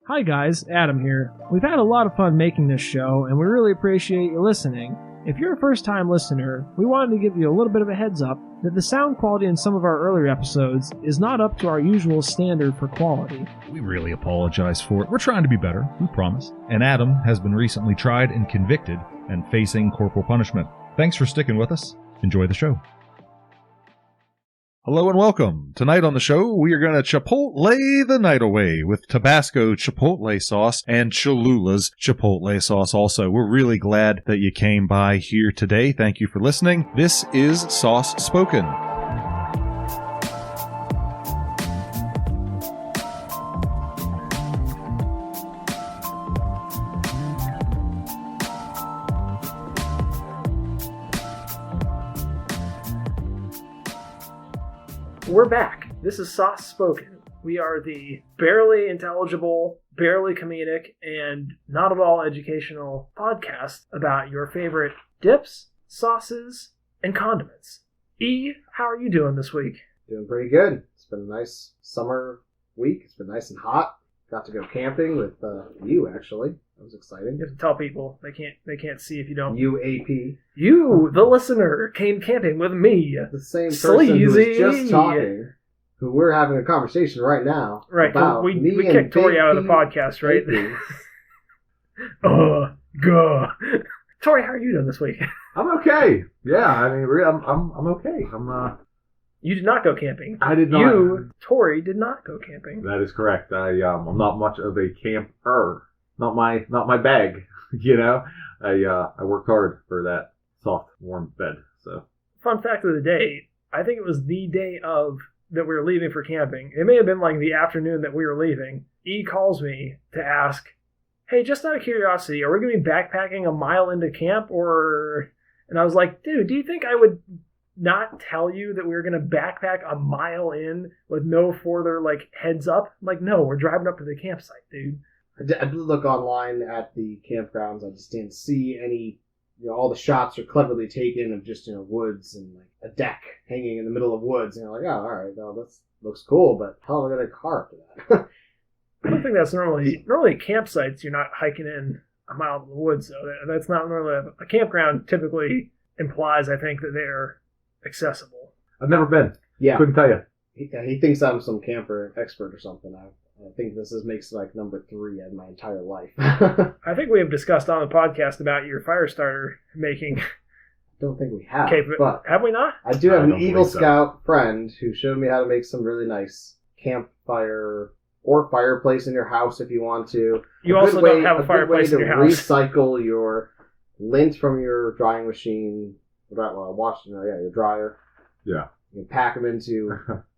Hi guys, Adam here. We've had a lot of fun making this show, and we really appreciate you listening. If you're a first-time listener, we wanted to give you a little bit of a heads up that the sound quality in some of our earlier episodes is not up to our usual standard for quality. We really apologize for it. We're trying to be better, we promise. And Adam has been recently tried and convicted and facing corporal punishment. Thanks for sticking with us. Enjoy the show. Hello and welcome. Tonight on the show, we are going to Chipotle the night away with Tabasco Chipotle sauce and Cholula's Chipotle sauce also. We're really glad that you came by here today. Thank you for listening. This is Sauce Spoken. We're back. This is Sauce Spoken. We are the barely intelligible, barely comedic, and not at all educational podcast about your favorite dips, sauces, and condiments. E, how are you doing this week? Doing pretty good. It's been a nice summer week. It's been nice and hot. Got to go camping with you, actually. That was exciting. You have to tell people. They can't see if you don't. UAP. You, the listener, came camping with me. The same person who was just talking, who we're having a conversation right now. Right. About we kicked Tori out of the podcast, right? Go. Tori, how are you doing this week? I'm okay. Yeah, I mean, I'm okay. You did not go camping. I did not. You, Tori, did not go camping. That is correct. I'm not much of a camper. Not my bag. You know, I worked hard for that soft, warm bed. So, fun fact of the day: I think it was the day of that we were leaving for camping. It may have been like the afternoon that we were leaving. E calls me to ask, "Hey, just out of curiosity, are we going to be backpacking a mile into camp, or?" And I was like, "Dude, do you think I would not tell you that we were going to backpack a mile in with no further heads up?" I'm like, no, we're driving up to the campsite, dude. I did look online at the campgrounds. I just didn't see any, all the shots are cleverly taken of just, woods and a deck hanging in the middle of woods. And you're like, oh, all right, well, that looks cool, but how am I going to car after that? I don't think that's normally campsites. You're not hiking in a mile in the woods, though. That's not normally a campground. Typically implies, I think, that they're accessible. I've never been. Yeah. Couldn't tell you. He thinks I'm some camper expert or something. I think this makes number 3 in my entire life. I think we have discussed on the podcast about your fire starter making. Don't think we have. But have we not? I do have an Eagle Scout friend who showed me how to make some really nice campfire or fireplace in your house if you want to. You also don't have a fireplace in your house. Recycle your lint from your drying machine. Your dryer. Yeah. You can pack them into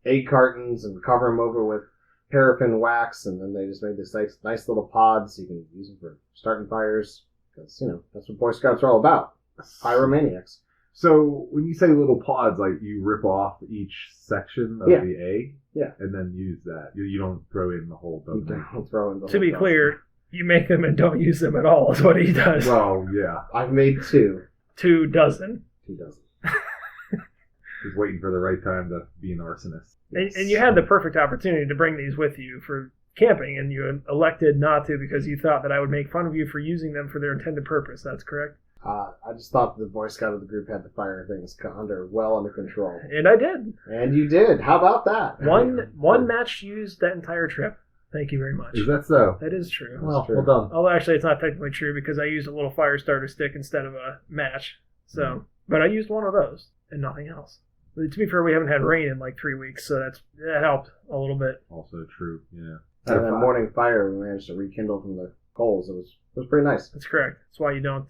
egg cartons and cover them over with paraffin wax, and then they just made this nice little pods. You can use them for starting fires, because, that's what Boy Scouts are all about. Pyromaniacs. So when you say little pods, you rip off each section of the egg? Yeah. And then use that. You don't throw in the whole thing. Don't throw in the whole To be clear, you make them and don't use them at all is what he does. Well, yeah. I've made 2. 2 dozen. 2 dozen. Just waiting for the right time to be an arsonist. And you had the perfect opportunity to bring these with you for camping, and you elected not to because you thought that I would make fun of you for using them for their intended purpose. That's correct? I just thought the Boy Scout of the group had the fire things well under control. And I did. And you did. How about that? One match used that entire trip. Thank you very much. Is that so? That is true. Well done. Although actually it's not technically true because I used a little fire starter stick instead of a match. So, But I used one of those and nothing else. To be fair, we haven't had rain in 3 weeks, so that helped a little bit. Also true, yeah. And that morning fire we managed to rekindle from the coals. It was pretty nice. That's correct. That's why you don't.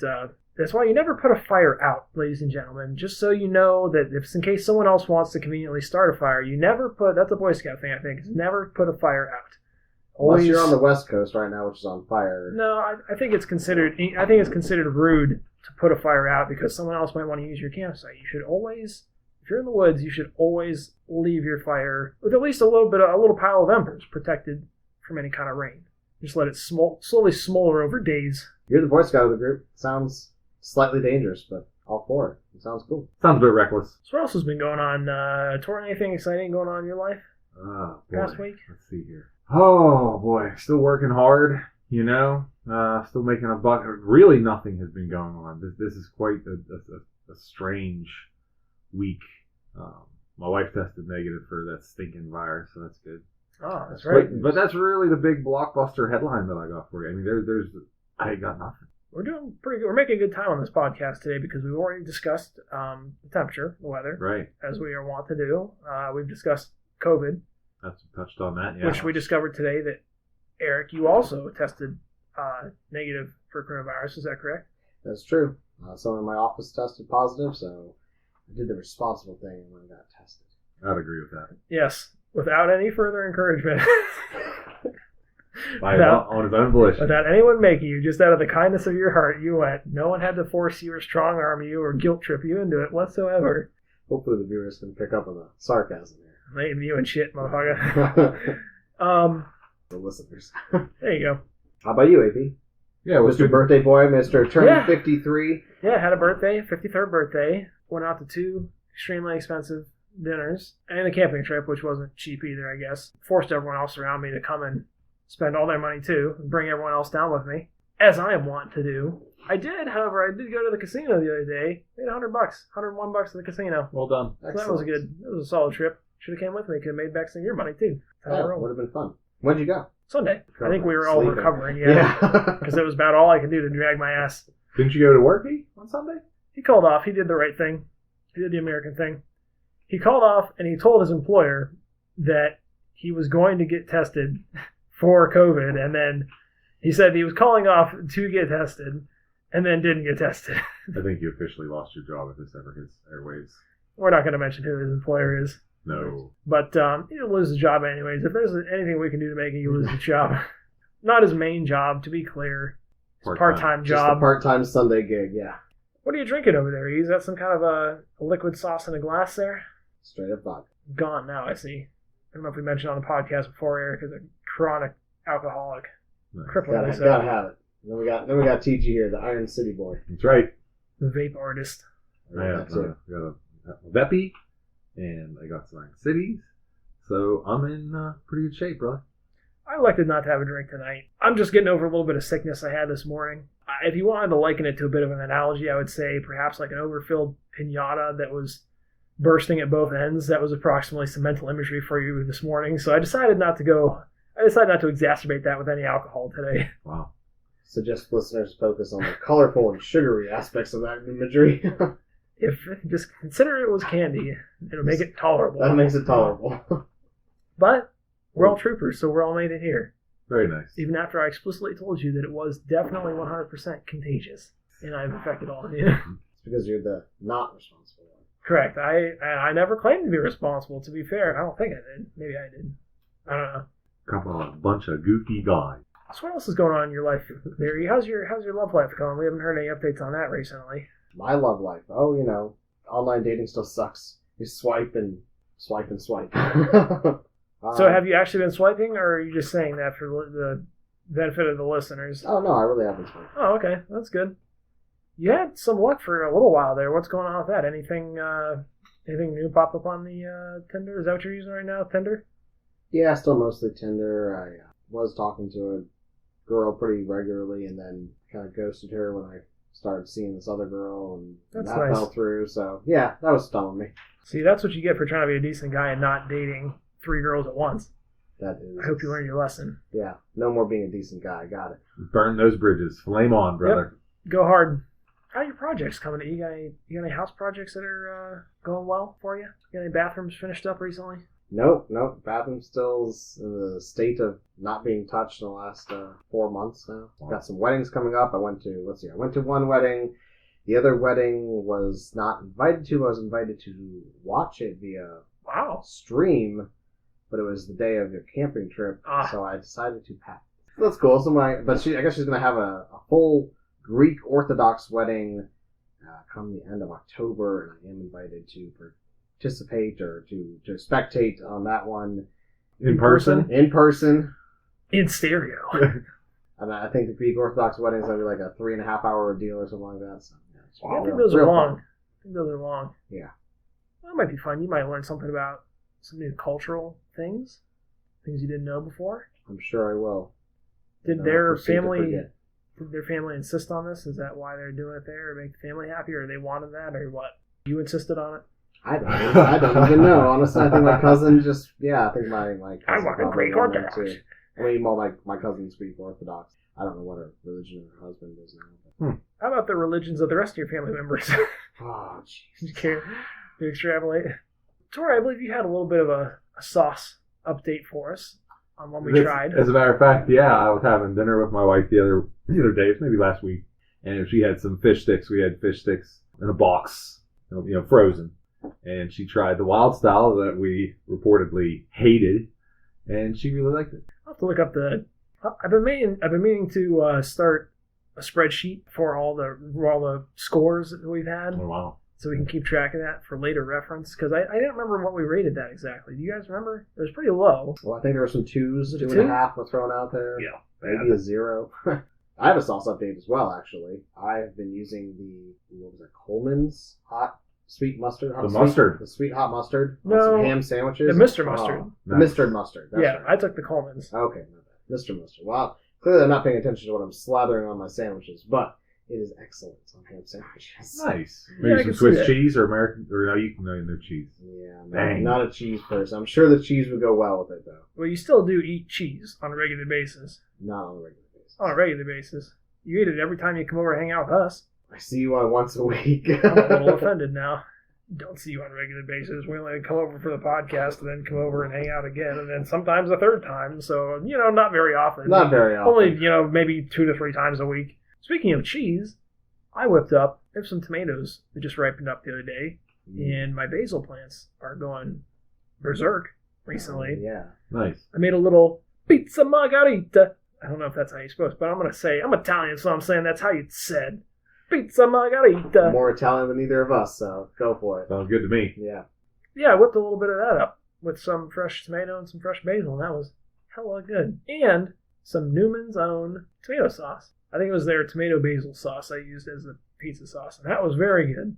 That's why you never put a fire out, ladies and gentlemen. Just so you know that if in case someone else wants to conveniently start a fire, you never put. That's a Boy Scout thing, I think. Is never put a fire out. Unless you're on the West Coast right now, which is on fire. No, I think it's considered. I think it's considered rude to put a fire out because someone else might want to use your campsite. You should always. If you're in the woods, you should always leave your fire with at least a little pile of embers protected from any kind of rain. Just let it slowly smolder over days. You're the Boy Scout of the group. Sounds slightly dangerous, but all for it. It sounds cool. Sounds a bit reckless. So what else has been going on? Tori, anything exciting going on in your life? Boy. Past week? Let's see here. Oh boy, still working hard. Still making a buck. Really, nothing has been going on. This is quite a strange week. My wife tested negative for that stinking virus, so that's good. Oh, that's right. But that's really the big blockbuster headline that I got for you. I mean, I ain't got nothing. We're doing pretty good. We're making good time on this podcast today because we've already discussed the temperature, the weather, Right. as we are wont to do. We've discussed COVID. That's touched on that, yeah. Which we discovered today that, Eric, you also tested negative for coronavirus. Is that correct? That's true. Someone in my office tested positive, so I did the responsible thing and went and got tested. I'd agree with that. Yes, without any further encouragement. On his own volition. Without anyone making you, just out of the kindness of your heart, you went. No one had to force you or strong arm you or guilt trip you into it whatsoever. Hopefully the viewers can pick up on the sarcasm here. Maybe you and shit, motherfucker. The listeners. There you go. How about you, AP? Yeah, Mr. Birthday Boy, Mr. Turning 53. Yeah, had a birthday, 53rd birthday. Went out to 2 extremely expensive dinners and a camping trip, which wasn't cheap either, I guess. Forced everyone else around me to come and spend all their money too, and bring everyone else down with me, as I am wont to do. I did, however, go to the casino the other day. Paid $100, $101 at the casino. Well done. So that was good. It was a solid trip. Should have came with me. Could have made back some of your money too. Yeah, would have been fun. When'd you go? Sunday. I think we were all Sleeping. recovering, because it was about all I could do to drag my ass. Didn't you go to work on Sunday? He called off. He did the right thing. He did the American thing. He called off and he told his employer that he was going to get tested for COVID, and then he said he was calling off to get tested and then didn't get tested. I think you officially lost your job if this ever hits airwaves. We're not going to mention who his employer is. No. But he'll lose his job anyways. If there's anything we can do to make him lose his job. Not his main job, to be clear. His part-time Just job. a part-time Sunday gig, yeah. What are you drinking over there? Is that some kind of a liquid sauce in a glass there? Straight up vodka. Gone now, I see. I don't know if we mentioned on the podcast before, Eric is a chronic alcoholic. Nice. Cripplingly so. Gotta have it. Then we got TG here, the Iron City boy. That's right. The vape artist. I got a Veppy, and I got some Iron Cities, so I'm in pretty good shape, brother. I elected not to have a drink tonight. I'm just getting over a little bit of sickness I had this morning. If you wanted to liken it to a bit of an analogy, I would say perhaps like an overfilled piñata that was bursting at both ends. That was approximately some mental imagery for you this morning. So I decided not to exacerbate that with any alcohol today. Wow. Suggest listeners focus on the colorful and sugary aspects of that imagery. Just consider it was candy. It'll make it tolerable. That makes it tolerable. But we're all troopers, so we're all made it here. Very nice. Even after I explicitly told you that it was definitely 100% contagious. And I've infected all of you. It's because you're the not responsible one. Correct. I never claimed to be responsible, to be fair. I don't think I did. Maybe I did. I don't know. Come on, a bunch of goofy guys. So what else is going on in your life, Barry? How's your love life going? We haven't heard any updates on that recently. My love life. Oh, online dating still sucks. You swipe and swipe and swipe. So have you actually been swiping, or are you just saying that for the benefit of the listeners? Oh, no, I really haven't swiped. Oh, okay. That's good. You had some luck for a little while there. What's going on with that? Anything new pop up on the Tinder? Is that what you're using right now, Tinder? Yeah, still mostly Tinder. I was talking to a girl pretty regularly and then kind of ghosted her when I started seeing this other girl, and That's that nice. fell through. So, yeah, that was stunning me. See, that's what you get for trying to be a decent guy and not dating 3 girls at once. That is. I hope you learned your lesson. Yeah, no more being a decent guy. Got it. Burn those bridges. Flame on, brother. Go hard. How are your projects coming? You got any house projects that are going well for you? You got any bathrooms finished up recently? Nope. Bathroom still's in the state of not being touched in the last 4 months now. Wow. Got some weddings coming up. I went to one wedding. The other wedding was not invited to. I was invited to watch it via stream, but it was the day of your camping trip, so I decided to pass. That's cool. So I guess she's gonna have a full Greek Orthodox wedding come the end of October, and I am invited to participate or to spectate on that one In person? In person. In stereo. And I think the Greek Orthodox wedding is going to be like a 3.5 hour deal or something like that. So, yeah, I think those are long. fun. I think those are long. Yeah. Well, that might be fun. You might learn something about some new cultural things you didn't know before. I'm sure I will. Did And their proceed to family forget. did their family insist on this? Is that why they're doing it there, or make the family happy, or they wanted that, or what? You insisted on it? I don't even know. Honestly, I think my cousin just, I think my cousin I want a probably Greek wanted Orthodox. to. I mean, well, my cousin's Greek Orthodox. I don't know what her religion her husband is now. How about the religions of the rest of your family members? Oh, You jeez. care to extrapolate? Tori, I believe you had a little bit of a sauce update for us on one we tried. As a matter of fact, I was having dinner with my wife the other day, maybe last week, and she had some fish sticks. We had fish sticks in a box, frozen, and she tried the wild style that we reportedly hated, and she really liked it. I'll have to look up I've been meaning to start a spreadsheet for all the scores that we've had, Oh wow! so we can keep track of that for later reference. Because I didn't remember what we rated that exactly. Do you guys remember? It was pretty low. Well, I think there were some twos, Was it 2.5 were thrown out there. Yeah, Maybe a 0. I have a sauce update as well, actually. I've been using Coleman's hot sweet mustard. Mustard. The sweet hot mustard. On No, some ham sandwiches. the Mr. Mustard. The Nice. Mr. Mustard. That's Yeah, right. I took the Coleman's. Okay, not bad. Mr. Mustard. Well, clearly I'm not paying attention to what I'm slathering on my sandwiches, but it is excellent on ham sandwiches. Nice. Yeah, I Maybe can some see Swiss that. cheese or American, or no cheese. Yeah, Dang. not a cheese person. I'm sure the cheese would go well with it, though. Well, you still do eat cheese on a regular basis. Not on a regular basis. On a regular basis. You eat it every time you come over and hang out with us. I see you on once a week. I'm a little offended now. Don't see you on a regular basis. We only come over for the podcast and then come over and hang out again, and then sometimes a third time. So, not very often. Not very often. Only, maybe 2 to 3 times a week. Speaking of cheese, I whipped up. There's some tomatoes that just ripened up the other day, and my basil plants are going berserk recently. Yeah. Nice. I made a little pizza margarita. I don't know if that's how you're supposed, but I'm going to say, I'm Italian, so I'm saying that's how it's said. Pizza margarita. More Italian than either of us, so go for it. Sounds good to me. Yeah. Yeah, I whipped a little bit of that up with some fresh tomato and some fresh basil, and that was hella good. And some Newman's Own tomato sauce. I think it was their tomato basil sauce I used as the pizza sauce, and that was very good.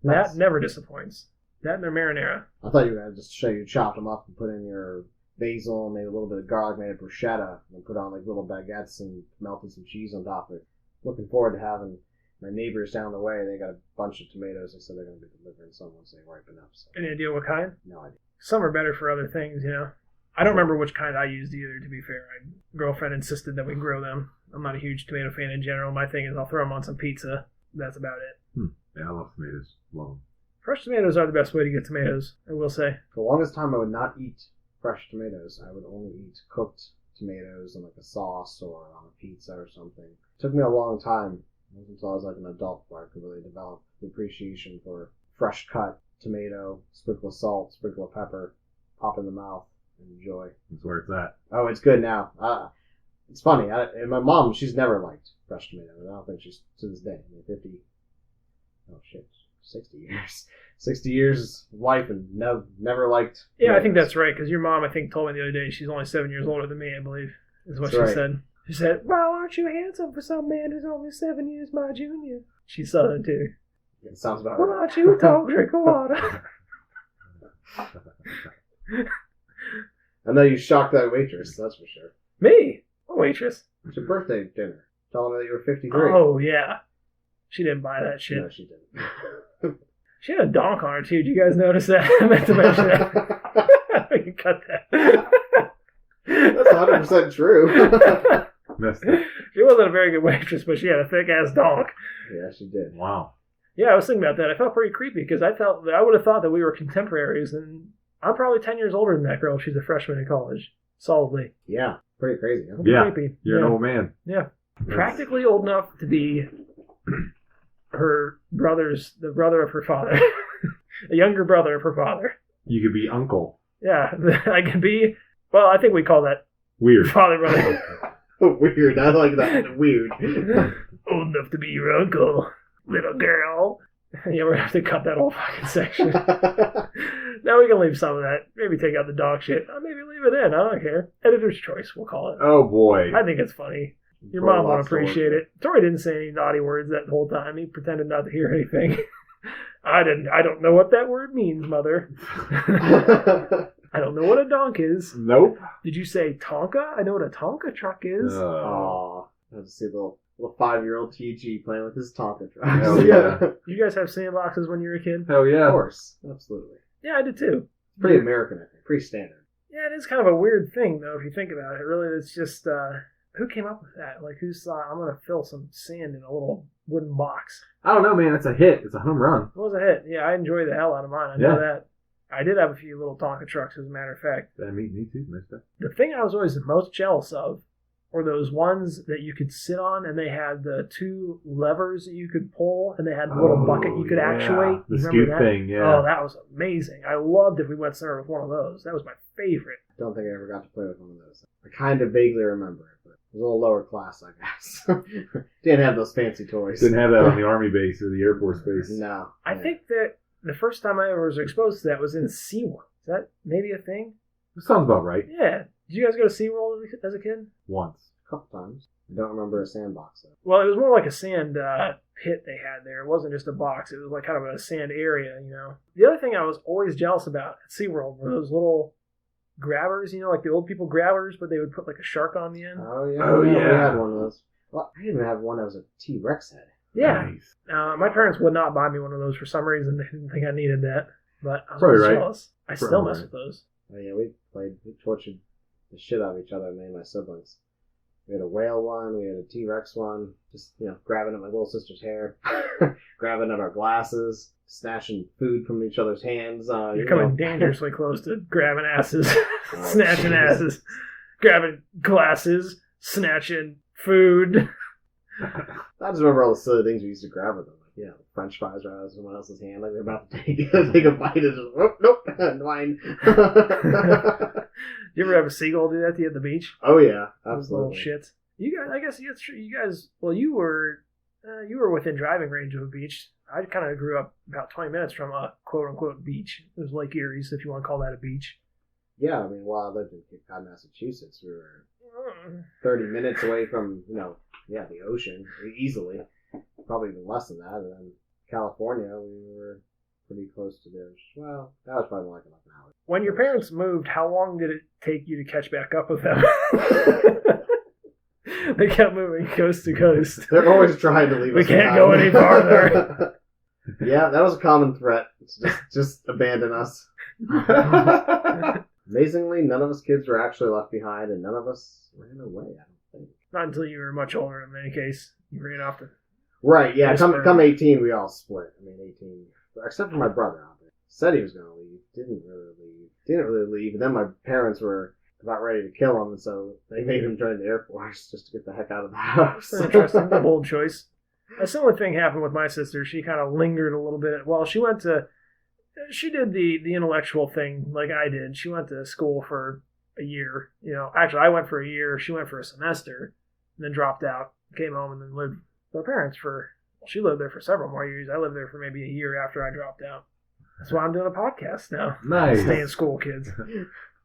Nice. That never disappoints. That and their marinara. I thought you were going to just show you chopped them up and put in your basil, maybe a little bit of garlic, made a bruschetta, and put on like little baguettes and melted some cheese on top of it. Looking forward to having my neighbors down the way. They got a bunch of tomatoes. They said they're going to be delivering some once they ripen up. So. Any idea what kind? No idea. Some are better for other things, I don't remember which kind I used either, to be fair. My girlfriend insisted that we grow them. I'm not a huge tomato fan in general. My thing is I'll throw them on some pizza. That's about it. Yeah, I love tomatoes. Love them. Fresh tomatoes are the best way to get tomatoes, I will say. For the longest time, I would not eat fresh tomatoes. I would only eat cooked tomatoes in like a sauce or on a pizza or something. It took me a long time. It wasn't until I was like an adult where I could really develop the appreciation for fresh cut tomato, sprinkle of salt, sprinkle of pepper, pop in the mouth, and enjoy. That's where it's at. Oh, it's good now. It's funny. And my mom, she's never liked fresh tomatoes. I don't think she's, to this day, 60 years. 60 years of life and never liked Yeah, I tomatoes. think that's right, because your mom, I think, told me the other day she's only 7 years older than me, I believe, is what That's she right. said. She said, well, aren't you handsome for some man who's only 7 years my junior? She's Southern, too. It sounds about Well, right. aren't you a tall drink of water? I know you shocked that waitress, that's for sure. Me? A waitress? It's your birthday dinner. Telling her that you were 53. Oh, yeah. She didn't buy that shit. No, she didn't. She had a donk on her, too. Did you guys notice that? I meant to mention that. We can cut that. That's 100% true. Missed it. She wasn't a very good waitress, but she had a thick-ass donk. Yeah, she did. Wow. Yeah, I was thinking about that. I felt pretty creepy because I would have thought that we were contemporaries, and I'm probably 10 years older than that girl. She's a freshman in college. Solidly. Yeah, pretty crazy. Huh? Yeah. Creepy. You're yeah. an old man. Yeah. Practically old enough to be the brother of her father. A younger brother of her father. You could be uncle. Yeah, I can be, well, I think we call that Weird. father-brother. Weird. I like that. Weird. Old enough to be your uncle, little girl. Yeah, we're going to have to cut that whole fucking section. Now we can leave some of that. Maybe take out the dog shit. Or maybe leave it in. I don't care. Editor's choice, we'll call it. Oh boy. I think it's funny. Your Tori mom won't lost the appreciate word. it. Tori didn't say any naughty words that whole time. He pretended not to hear anything. I don't know what that word means, mother. I don't know what a donk is. Nope. Did you say Tonka? I know what a Tonka truck is. Oh, I just see the little 5-year-old TG playing with his Tonka truck. Hell yeah. You guys have sandboxes when you were a kid? Hell yeah. Of course, absolutely. Yeah, I did too. Pretty American, I think. Pretty standard. Yeah, it is kind of a weird thing, though, if you think about it. Really, it's just, who came up with that? Like, who thought, I'm going to fill some sand in a little wooden box? I don't know, man. It's a hit. It's a home run. It was a hit. Yeah, I enjoyed the hell out of mine. I know that. I did have a few little Tonka trucks, as a matter of fact. Me too, mister. The thing I was always the most jealous of were those ones that you could sit on, and they had the 2 levers that you could pull, and they had the little bucket you could actuate. The You scoop remember that? thing, yeah. Oh, that was amazing. I loved if we went somewhere with one of those. That was my favorite. I don't think I ever got to play with one of those. I kind of vaguely remember it, but it was a little lower class, I guess. Didn't have those fancy toys. Didn't have that on the Army base or the Air Force base. No. I think that the first time I ever was exposed to that was in SeaWorld. Is that maybe a thing? That sounds about right. Yeah. Did you guys go to SeaWorld as a kid? Once. A couple times. I don't remember a sandbox, though. Well, it was more like a sand pit they had there. It wasn't just a box. It was like kind of a sand area, you know. The other thing I was always jealous about at SeaWorld were those little grabbers, you know, like the old people grabbers, but they would put like a shark on the end. Oh, yeah. Oh, We yeah. had one of those. Well, I even had one that was a T-Rex head. Yeah. Nice. My parents would not buy me one of those for some reason. They didn't think I needed that. But I was Probably always right. jealous. I still Probably mess right. with those. Oh, yeah, we tortured the shit out of each other, me and my siblings. We had a whale one, we had a T-Rex one, just, you know, grabbing at my little sister's hair, grabbing at our glasses, snatching food from each other's hands. You're coming dangerously close to grabbing asses, Oh, snatching Jesus. asses, grabbing glasses, snatching food. I just remember all the silly things we used to grab with them. Like, you know, French fries right out of someone else's hand, like they're about to take a bite and just, oh, nope, mine. You ever have a seagull do that to you at the beach? Oh, yeah, Those little absolutely. shits. You guys, I guess it's true. You guys, well, you were within driving range of a beach. I kind of grew up about 20 minutes from a quote-unquote beach. It was Lake Erie, if you want to call that a beach. Yeah, I mean, while I lived in Cape Cod, Massachusetts, we were 30 minutes away from, you know, the ocean, easily. Probably even less than that. And then California, we were pretty close to the ocean. Well, that was probably more like an hour. When your parents moved, how long did it take you to catch back up with them? They kept moving coast to coast. They're always trying to leave We us can't behind. go any farther. Yeah, that was a common threat. It's just abandon us. Amazingly, none of us kids were actually left behind, and none of us ran away, I don't think. Not until you were much older, in any case. You ran off the... Right, yeah, Whisper. come 18, we all split. I mean, 18. Except for my brother out there. Said he was going to leave. Didn't really leave. And then my parents were about ready to kill him, and so they made him join the Air Force just to get the heck out of the house. That's interesting. A bold choice. A similar thing happened with my sister. She kind of lingered a little bit. Well, she did the intellectual thing like I did. She went to school for a year. You know, actually, I went for a year. She went for a semester, and then dropped out, came home, and then lived with her parents she lived there for several more years. I lived there for maybe a year after I dropped out. That's why I'm doing a podcast now. Nice. Stay in school, kids.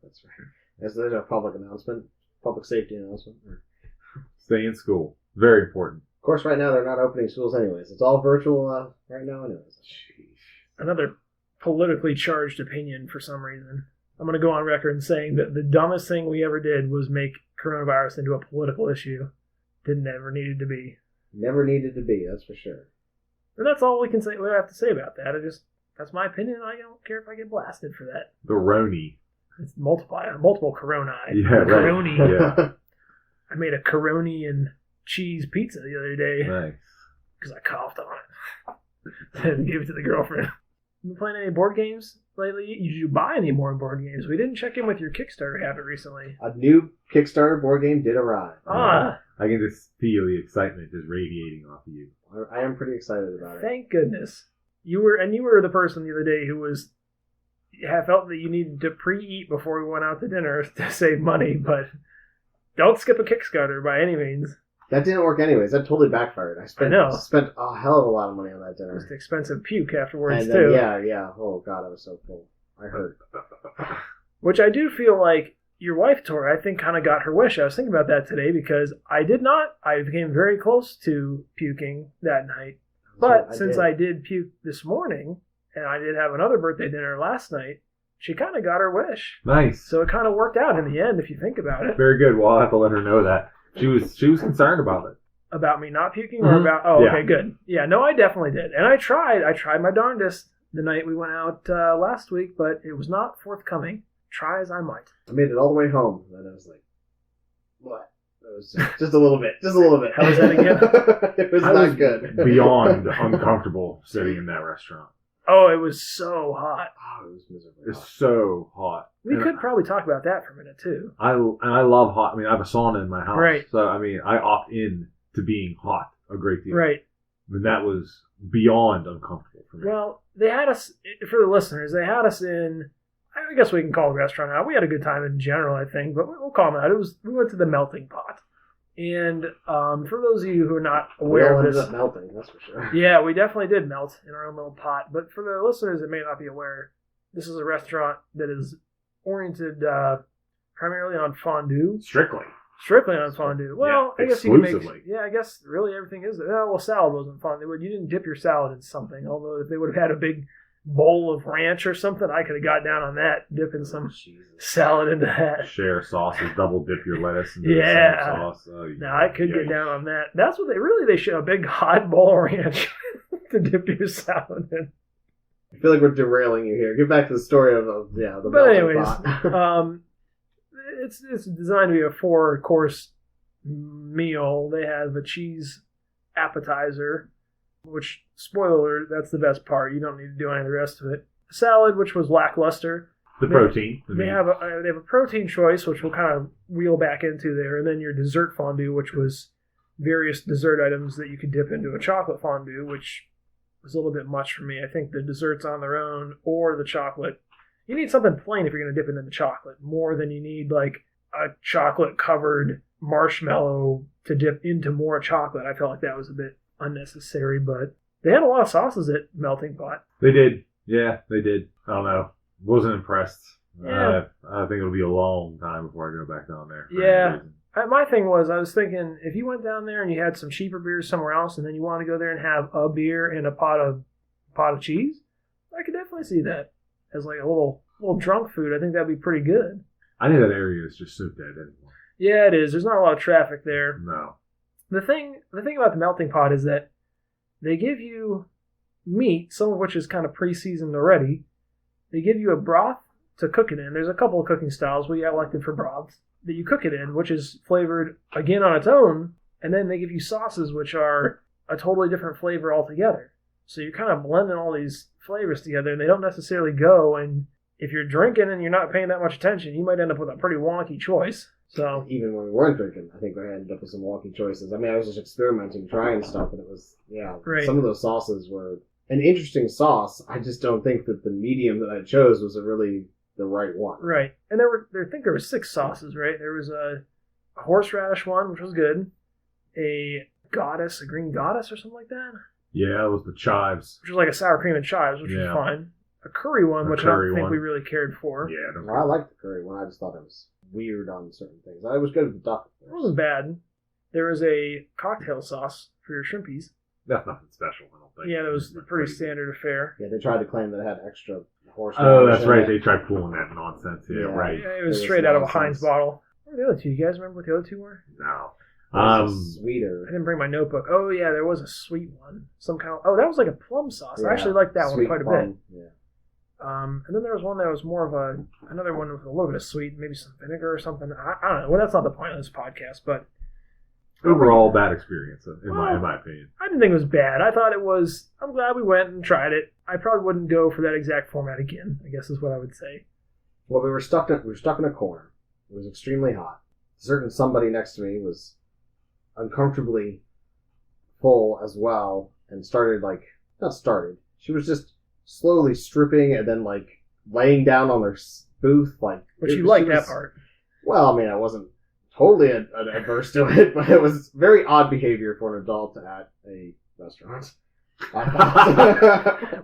That's right. There's a public announcement, public safety announcement. Stay in school. Very important. Of course, right now they're not opening schools anyways. It's all virtual right now anyways. Another politically charged opinion for some reason. I'm going to go on record in saying that the dumbest thing we ever did was make coronavirus into a political issue. Didn't ever needed to be. Never needed to be, that's for sure. And that's all we have to say about that. That's my opinion. I don't care if I get blasted for that. The Roni. It's multiple corona. Yeah, right. Coroni. Yeah. I made a coroni and cheese pizza the other day Nice. because I coughed on it and gave it to the girlfriend. You been playing any board games lately? Did you buy any more board games? We didn't check in with your Kickstarter habit recently. A new Kickstarter board game did arrive. Ah, I can just feel the excitement just radiating off of you. I am pretty excited about it. thank goodness. You were the person the other day who felt that you needed to pre-eat before we went out to dinner to save money, but don't skip a Kickstarter by any means. That didn't work anyways. That totally backfired. I spent a hell of a lot of money on that dinner. Just expensive puke afterwards, And too. then, yeah. Oh, God, I was so full. I hurt. Which I do feel like your wife, Tori, I think kind of got her wish. I was thinking about that today because I did not. I became very close to puking that night. But since I did puke this morning, and I did have another birthday dinner last night, she kind of got her wish. Nice. So it kind of worked out in the end, if you think about it. Very good. Well, I'll have to let her know that. She was concerned about it. About me not puking or about... Oh, Yeah. okay, good. Yeah, no, I definitely did. And I tried my darndest the night we went out last week, but it was not forthcoming. Try as I might. I made it all the way home, and then I was like, what? It was just a little bit. Just a little bit. How was that again? It was I not was good. Beyond uncomfortable sitting in that restaurant. Oh, it was so hot. Oh, it was miserable. It's so hot. We And could probably talk about that for a minute, too. I love hot. I mean, I have a sauna in my house. Right. So, I mean, I opt in to being hot a great deal. Right. But that was beyond uncomfortable for me. Well, they had us, for the listeners, they had us in, I guess we can call the restaurant out. We had a good time in general, I think, but we'll call them out. We went to the Melting Pot. And for those of you who are not We aware all of ended this, up melting, that's for sure. yeah, we definitely did melt in our own little pot. But for the listeners that may not be aware, this is a restaurant that is oriented primarily on fondue. Strictly on fondue. Well, Yeah, I guess you can make... exclusively. Yeah, I guess really everything is... well, salad wasn't fondue. You didn't dip your salad in something. Although if they would have had a big bowl of ranch or something, I could have got down on that, dipping some Jesus. salad into that. Share sauces, double dip your lettuce into Yeah. the same sauce. Oh, Now, I could get down on that. That's what they should... A big hot bowl of ranch to dip your salad in. I feel like we're derailing you here. Get back to the story of the But melting anyways, pot. it's designed to be a 4-course meal. They have a cheese appetizer, which, spoiler alert, that's the best part. You don't need to do any of the rest of it. Salad, which was lackluster. The protein. They have a protein choice, which we'll kind of wheel back into there, and then your dessert fondue, which was various dessert items that you could dip into a chocolate fondue, which was a little bit much for me. I think the desserts on their own or the chocolate, you need something plain if you're going to dip it in the chocolate, more than you need like a chocolate-covered marshmallow to dip into more chocolate. I felt like that was a bit unnecessary, but they had a lot of sauces at Melting Pot. They did. Yeah, they did. I don't know. Wasn't impressed. Yeah. I think it'll be a long time before I go back down there. for Yeah. any reason. My thing was, I was thinking, if you went down there and you had some cheaper beers somewhere else, and then you want to go there and have a beer and a pot of cheese, I could definitely see that as like a little drunk food. I think that'd be pretty good. I think that area is just so dead anymore. Yeah, it is. There's not a lot of traffic there. No. The thing about the Melting Pot is that they give you meat, some of which is kind of pre-seasoned already. They give you a broth to cook it in. There's a couple of cooking styles we elected for broths that you cook it in, which is flavored again on its own, and then they give you sauces which are a totally different flavor altogether. So you're kind of blending all these flavors together, and they don't necessarily go, and if you're drinking and you're not paying that much attention, you might end up with a pretty wonky choice. So Even when we weren't drinking, I think we ended up with some wonky choices. I mean, I was just experimenting, trying stuff, and it was, Right. Some of those sauces were an interesting sauce. I just don't think that the medium that I chose was really the right one. right, and I think there were 6 sauces, right? There was a horseradish one, which was good, a green goddess or something like that, Yeah, it was the chives. which was like a sour cream and chives, which was Yeah. fine. A curry one, A which I curry don't think one. we really cared for. Yeah. Well, I liked the curry one. I just thought it was weird on certain things. I was good with the duck. It wasn't bad. There was a cocktail sauce for your shrimpies. That's nothing special, I don't think. Yeah, that was a pretty standard affair. Yeah, they tried to claim that it had extra horse. Oh, that's in right. it. They tried pulling that nonsense. Yeah, Yeah. right. Yeah, it It was was straight out of a nonsense. Heinz bottle. What were the other two? You guys remember what the other two were? No. It was sweeter. I didn't bring my notebook. Oh, yeah, there was a sweet one. Some kind of... Oh, that was like a plum sauce. I Yeah, actually liked that one sweet quite a bit. plum, Yeah. And then there was one that was more of another one with a little bit of sweet, maybe some vinegar or something. I don't know. Well, that's not the point of this podcast, but Overall, bad experience, in Well, my opinion. I didn't think it was bad. I thought it was... I'm glad we went and tried it. I probably wouldn't go for that exact format again, I guess is what I would say. Well, we were stuck in a corner. It was extremely hot. A certain somebody next to me was uncomfortably full as well, and she was just slowly stripping and then like laying down on her booth, like. But you liked that part. Well, I mean, I wasn't totally adverse to it, but it was very odd behavior for an adult at a restaurant.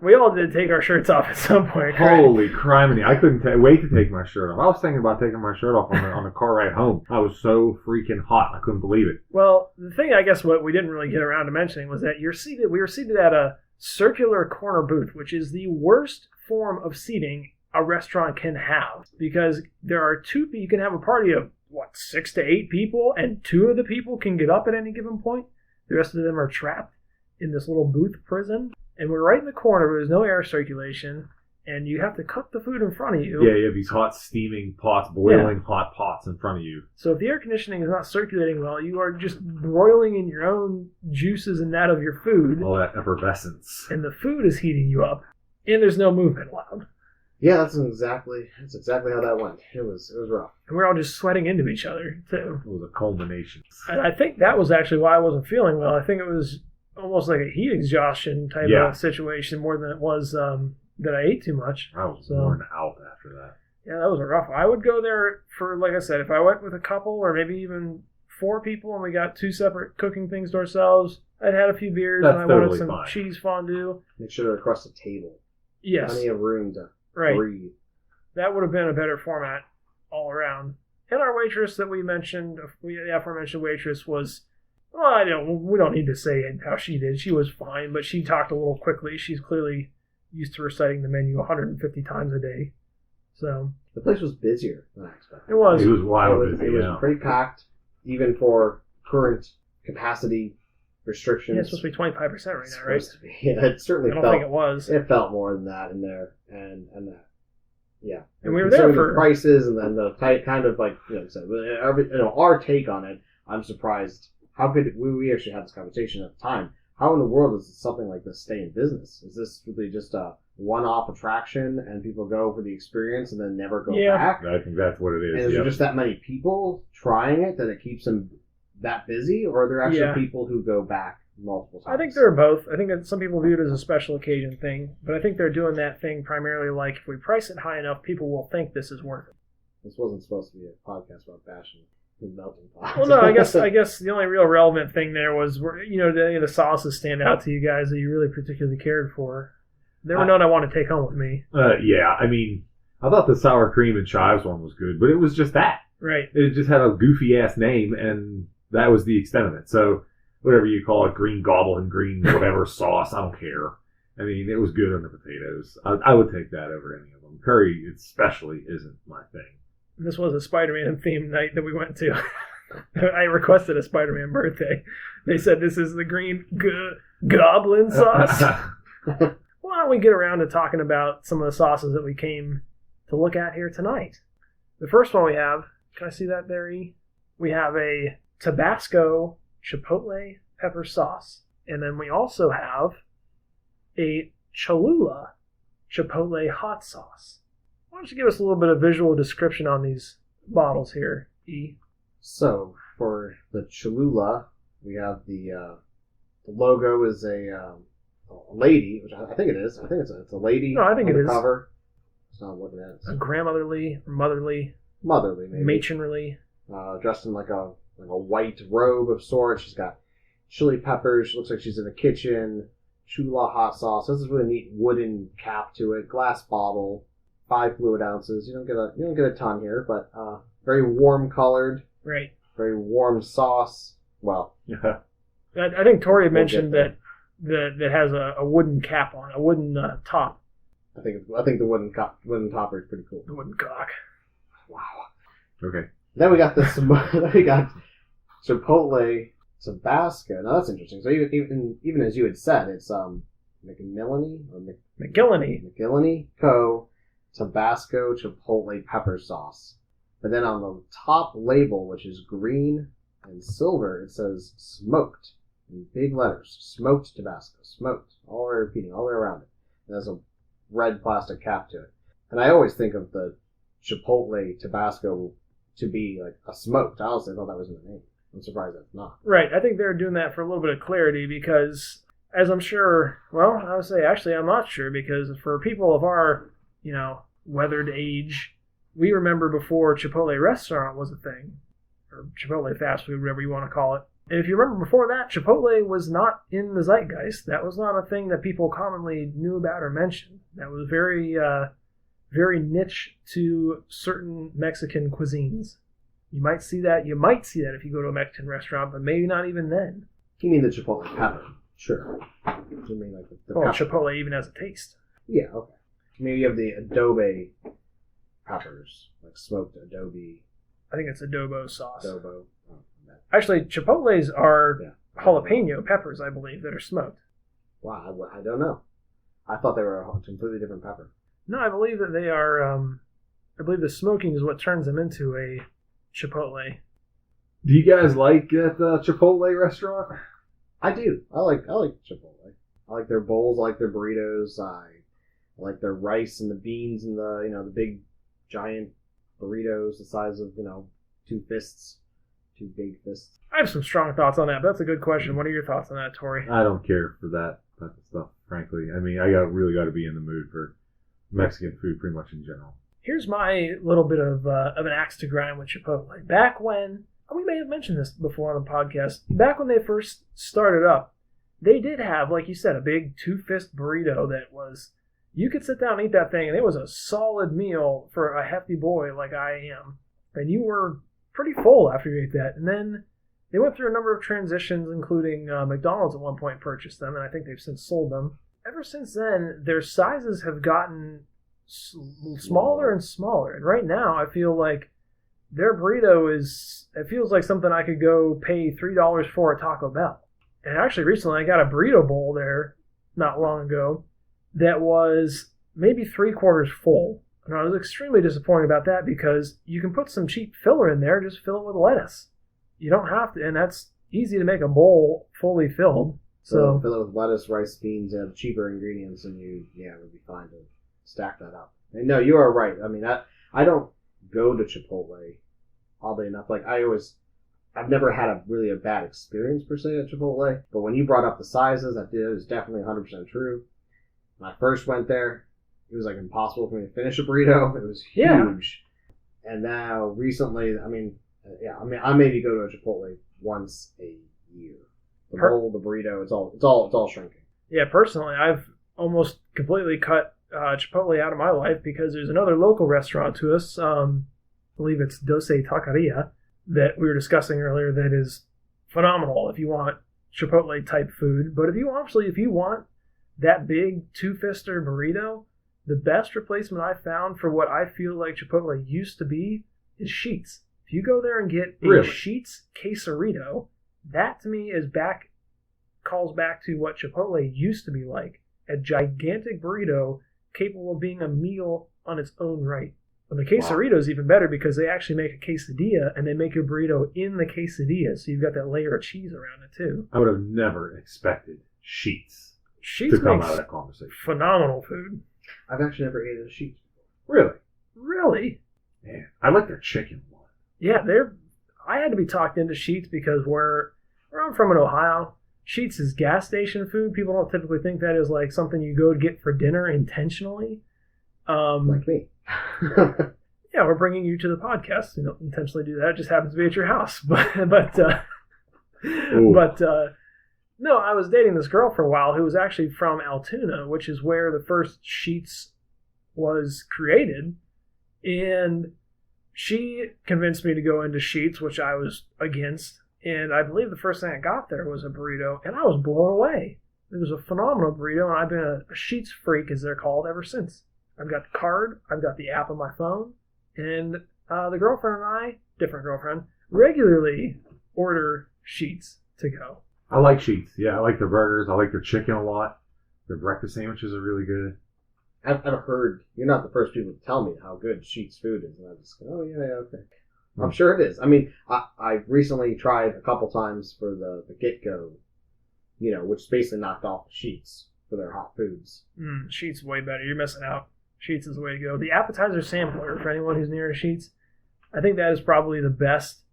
We all did take our shirts off at some point. Right? Holy criminy. I couldn't wait to take my shirt off. I was thinking about taking my shirt off on the car ride home. I was so freaking hot. I couldn't believe it. Well, the thing I guess what we didn't really get around to mentioning was that we were seated at a circular corner booth, which is the worst form of seating a restaurant can have, because there are you can have a party of 6 to 8 people, and 2 of the people can get up at any given point. The rest of them are trapped in this little booth prison, and we're right in the corner where there's no air circulation, and you have to cook the food in front of you. Yeah, you have these hot steaming pots, boiling hot pots in front of you. So if the air conditioning is not circulating well, you are just broiling in your own juices and that of your food. All that effervescence. And the food is heating you up, and there's no movement allowed. Yeah, that's exactly how that went. It was rough. And we're all just sweating into each other, too. It was a culmination. And I think that was actually why I wasn't feeling well. I think it was almost like a heat exhaustion type of situation more than it was that I ate too much. I was worn out after that. Yeah, that was a rough one. I would go there for, like I said, if I went with a couple or maybe even 4 people and we got 2 separate cooking things to ourselves, I'd had a few beers and I wanted some cheese fondue. Make sure they're across the table. Yes. Plenty of room to breathe. That would have been a better format all around. And our waitress that we mentioned, the aforementioned waitress was, we don't need to say how she did. She was fine, but she talked a little quickly. She's clearly used to reciting the menu 150 times a day. So the place was busier than I expected. It was. It was wild. It was pretty packed, even for current capacity restrictions. Yeah, it's supposed to be 25% right now, right? Yeah, it certainly I don't felt. think it was. It felt more than that in there, and that. Yeah, and we were there for the prices, and then the type, kind of like you said, our take on it. I'm surprised. How could we actually had this conversation at the time? How in the world does something like this stay in business? Is this really just a one-off attraction, and people go for the experience and then never go back? I think that's what it is. And is there just that many people trying it that it keeps them that busy, or are there actually people who go back multiple times? I think there are both. I think that some people view it as a special occasion thing, but I think they're doing that thing primarily like, if we price it high enough, people will think this is worth it. This wasn't supposed to be a podcast about bashing melting pot. Well, no, I guess the only real relevant thing there was, did any of the sauces stand out to you guys that you really particularly cared for? There were none I want to take home with me. Yeah, I mean, I thought the sour cream and chives one was good, but it was just that. Right. It just had a goofy-ass name, and that was the extent of it. So, whatever you call it, green goblin, green whatever sauce, I don't care. I mean, it was good on the potatoes. I would take that over any of them. Curry especially isn't my thing. This was a Spider-Man themed night that we went to. I requested a Spider-Man birthday. They said this is the green goblin sauce. Why don't we get around to talking about some of the sauces that we came to look at here tonight? The first one we have, can I see that there, E? We have a Tabasco Chipotle pepper sauce. And then we also have a Cholula Chipotle hot sauce. Why don't you give us a little bit of visual description on these bottles here, E? So, for the Cholula, we have the logo is a lady, which I think it is. I think it's a lady. No, I think it is. Cover. It's not looking at it. A grandmotherly, motherly, maybe. matronly. Dressed in like a white robe of sorts. She's got chili peppers. She looks like she's in the kitchen. Cholula hot sauce. This is really neat wooden cap to it. Glass bottle. 5 fluid ounces. You don't get a ton here, but very warm colored. Right. Very warm sauce. Well, yeah. I think Tori mentioned that has a wooden cap on, a wooden top. I think the wooden topper is pretty cool. The wooden cock. Wow. Okay. Then we got Chipotle Tabasco. Now that's interesting. So even as you had said, it's McGillany Co. Tabasco Chipotle pepper sauce. But then on the top label, which is green and silver, it says smoked in big letters. Smoked Tabasco. Smoked. All the way repeating, all the way around it. And there's a red plastic cap to it. And I always think of the Chipotle Tabasco to be like a smoked. I honestly thought that was in the name. I'm surprised that's not. Right. I think they're doing that for a little bit of clarity because, as I'm sure, well, I would say actually I'm not sure, because for people of our, weathered age, we remember before Chipotle restaurant was a thing, or Chipotle fast food, whatever you want to call it. And if you remember before that, Chipotle was not in the zeitgeist. That was not a thing that people commonly knew about or mentioned. That was very, very niche to certain Mexican cuisines. You might see that if you go to a Mexican restaurant, but maybe not even then. You mean the Chipotle pepper? Sure. You mean like the well, pepper? Chipotle even has a taste. Yeah, okay. Maybe you have the adobe peppers, like smoked adobe. I think it's adobo sauce. Adobo. Oh, Actually, Chipotles are yeah. jalapeno peppers, I believe, that are smoked. Wow, I don't know. I thought they were a completely different pepper. No, I believe that they are. I believe the smoking is what turns them into a Chipotle. Do you guys like at the Chipotle restaurant? I do. I like Chipotle. I like their bowls. I like their burritos. I like their rice and the beans and the big giant burritos the size of 2 fists, 2 big fists. I have some strong thoughts on that, but that's a good question. What are your thoughts on that, Tori? I don't care for that type of stuff, frankly. I mean, I really got to be in the mood for Mexican food pretty much in general. Here's my little bit of an axe to grind with Chipotle. Back when, we may have mentioned this before on the podcast, back when they first started up, they did have, like you said, a big 2-fist burrito that was, you could sit down and eat that thing, and it was a solid meal for a hefty boy like I am. And you were pretty full after you ate that. And then they went through a number of transitions, including McDonald's at one point purchased them, and I think they've since sold them. Ever since then, their sizes have gotten smaller and smaller. And right now, I feel like their burrito it feels like something I could go pay $3 for at Taco Bell. And actually, recently, I got a burrito bowl there not long ago that was maybe 3/4 full. And I was extremely disappointed about that because you can put some cheap filler in there, just fill it with lettuce. You don't have to, and that's easy to make a bowl fully filled. So fill it with lettuce, rice, beans, and cheaper ingredients, and it would be fine to stack that up. And no, you are right. I mean, I don't go to Chipotle, oddly enough. Like I've never had really a bad experience per se at Chipotle. But when you brought up the sizes, it was definitely 100% true. When I first went there, it was like impossible for me to finish a burrito. It was huge. Yeah. And now recently, I maybe go to a Chipotle once a year. The bowl, the burrito, it's all shrinking. Yeah, personally, I've almost completely cut Chipotle out of my life because there's another local restaurant to us. I believe it's Doce Taqueria that we were discussing earlier. That is phenomenal if you want Chipotle type food. But if you want that big 2-fister burrito, the best replacement I found for what I feel like Chipotle used to be is Sheetz. If you go there and get a Sheetz quesarito, that to me calls back to what Chipotle used to be like. A gigantic burrito capable of being a meal on its own right. And the quesarito is even better because they actually make a quesadilla and they make your burrito in the quesadilla, so you've got that layer of cheese around it too. I would have never expected Sheetz to come out of that conversation. Phenomenal food. I've actually never ate a Sheetz before. Really? Man, I like their chicken one. Yeah, I had to be talked into Sheetz because where I'm from in Ohio, Sheetz is gas station food. People don't typically think that is like something you go to get for dinner intentionally. Like me. Yeah, we're bringing you to the podcast. Intentionally do that. It just happens to be at your house. But no, I was dating this girl for a while who was actually from Altoona, which is where the first Sheetz was created. And she convinced me to go into Sheetz, which I was against. And I believe the first thing I got there was a burrito, and I was blown away. It was a phenomenal burrito, and I've been a Sheetz freak, as they're called, ever since. I've got the card, I've got the app on my phone, and the girlfriend and I, different girlfriend, regularly order Sheetz to go. I like Sheetz. Yeah, I like their burgers. I like their chicken a lot. Their breakfast sandwiches are really good. I've heard, you're not the first people to tell me how good Sheetz food is, and I just go, oh, yeah, okay. I'm sure it is. I mean, I recently tried a couple times for the Get-Go, which basically knocked off Sheetz for their hot foods. Sheetz is way better. You're missing out. Sheetz is the way to go. The appetizer sampler, for anyone who's near a Sheetz, I think that is probably the best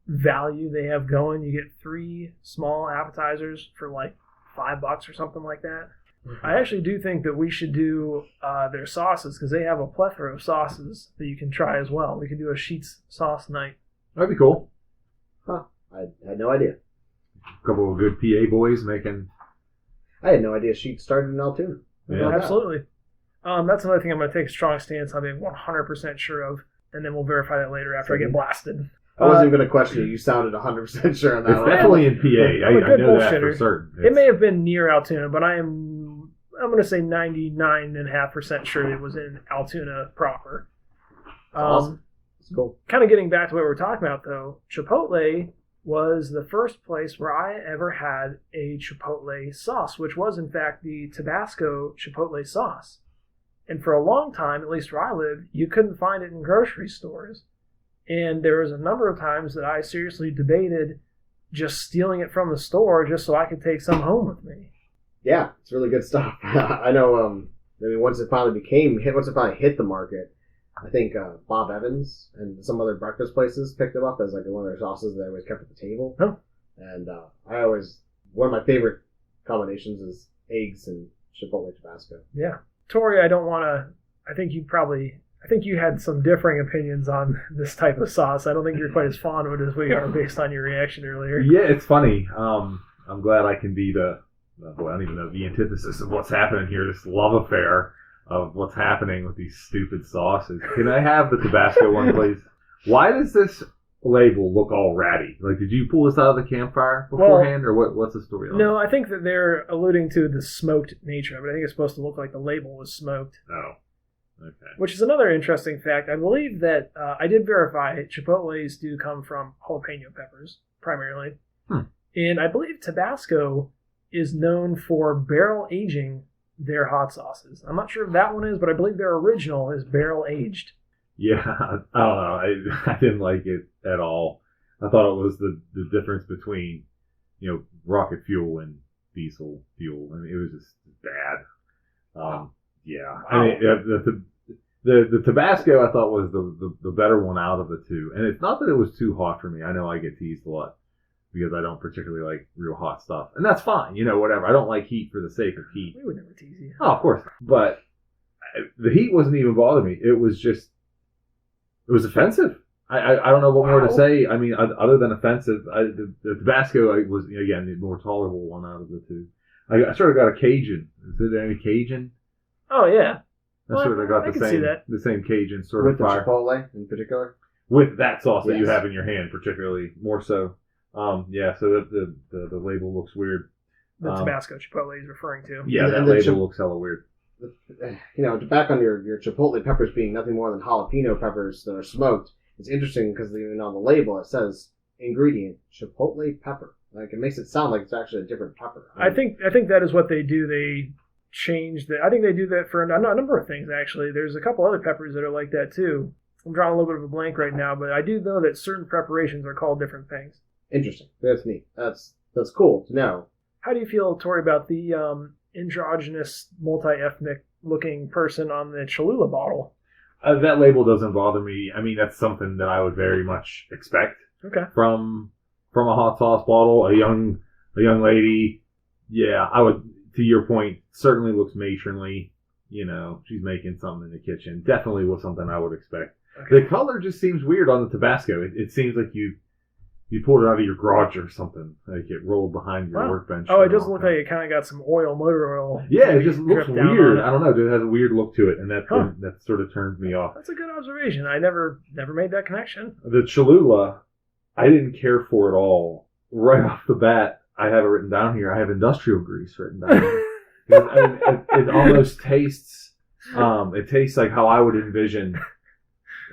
value they have going. You get 3 small appetizers for like $5 or something like that. Mm-hmm. I actually do think that we should do their sauces because they have a plethora of sauces that you can try as well. We could do a Sheetz sauce night. That'd be cool. Huh. I had no idea. A couple of good PA boys making... I had no idea Sheetz started in Altoona. Yeah, absolutely. That's another thing I'm going to take a strong stance on being 100% sure of, and then we'll verify that later after I get blasted. I wasn't even going to question you. You sounded 100% sure on that. It's definitely in PA. I know that for certain. It may have been near Altoona, but I am I'm going to say 99.5% sure it was in Altoona proper. Awesome. It's cool. Kind of getting back to what we were talking about, though, Chipotle was the first place where I ever had a Chipotle sauce, which was, in fact, the Tabasco Chipotle sauce. And for a long time, at least where I lived, you couldn't find it in grocery stores. And there was a number of times that I seriously debated just stealing it from the store just so I could take some home with me. Yeah, it's really good stuff. I know, once it finally hit the market, I think Bob Evans and some other breakfast places picked them up as like one of their sauces that they always kept at the table. Oh. And one of my favorite combinations is eggs and Chipotle Tabasco. Yeah. Tori, I think you had some differing opinions on this type of sauce. I don't think you're quite as fond of it as we are based on your reaction earlier. Yeah, it's funny. I'm glad I can be I don't even know the antithesis of what's happening here, this love affair of what's happening with these stupid sauces. Can I have the Tabasco one, please? Why does this label look all ratty? Like, did you pull this out of the campfire beforehand, or what's the story on No, this? I think that they're alluding to the smoked nature of it. I think it's supposed to look like the label was smoked. Oh, okay. Which is another interesting fact. I believe that I did verify Chipotles do come from jalapeno peppers, primarily. And I believe Tabasco is known for barrel aging their hot sauces. I'm not sure if that one is, but I believe their original is barrel aged. Yeah, I don't know. I didn't like it at all. I thought it was the difference between, rocket fuel and diesel fuel. I mean, it was just bad. Yeah. Wow. I mean, the Tabasco I thought was the better one out of the two. And it's not that it was too hot for me. I know I get teased a lot because I don't particularly like real hot stuff. And that's fine, whatever. I don't like heat for the sake of heat. We would never tease you. Oh, of course. But the heat wasn't even bothering me. It was offensive. I don't know what more to say. I mean, other than offensive, the Tabasco was, again, the more tolerable one out of the two. I sort of got a Cajun. Is there any Cajun? Oh, yeah. I sort of got the same Cajun sort with of fire. With the Chipotle in particular? With that sauce that you have in your hand, particularly, more so. Yeah, so the label looks weird. The Tabasco Chipotle is referring to. Yeah, that label looks hella weird. Back on your Chipotle peppers being nothing more than jalapeno peppers that are smoked, it's interesting because even on the label it says ingredient Chipotle pepper. Like, it makes it sound like it's actually a different pepper. I think that is what they do. They change I think they do that for a number of things, actually. There's a couple other peppers that are like that too. I'm drawing a little bit of a blank right now, but I do know that certain preparations are called different things. Interesting. That's neat. That's cool to know. How do you feel, Tori, about the androgynous, multi-ethnic looking person on the Cholula bottle? That label doesn't bother me. I mean, that's something that I would very much expect from a hot sauce bottle. A young lady. Yeah, I would. To your point, certainly looks matronly. She's making something in the kitchen. Definitely was something I would expect. Okay. The color just seems weird on the Tabasco. It seems like you pulled it out of your garage or something. Like it rolled behind your workbench. Oh, it does look like it kind of got some motor oil. Yeah, it just looks weird. I don't know. It has a weird look to it, and that sort of turns me off. That's a good observation. I never made that connection. The Cholula, I didn't care for at all. Right off the bat, I have it written down here. I have industrial grease written down here. It almost tastes. It tastes like how I would envision.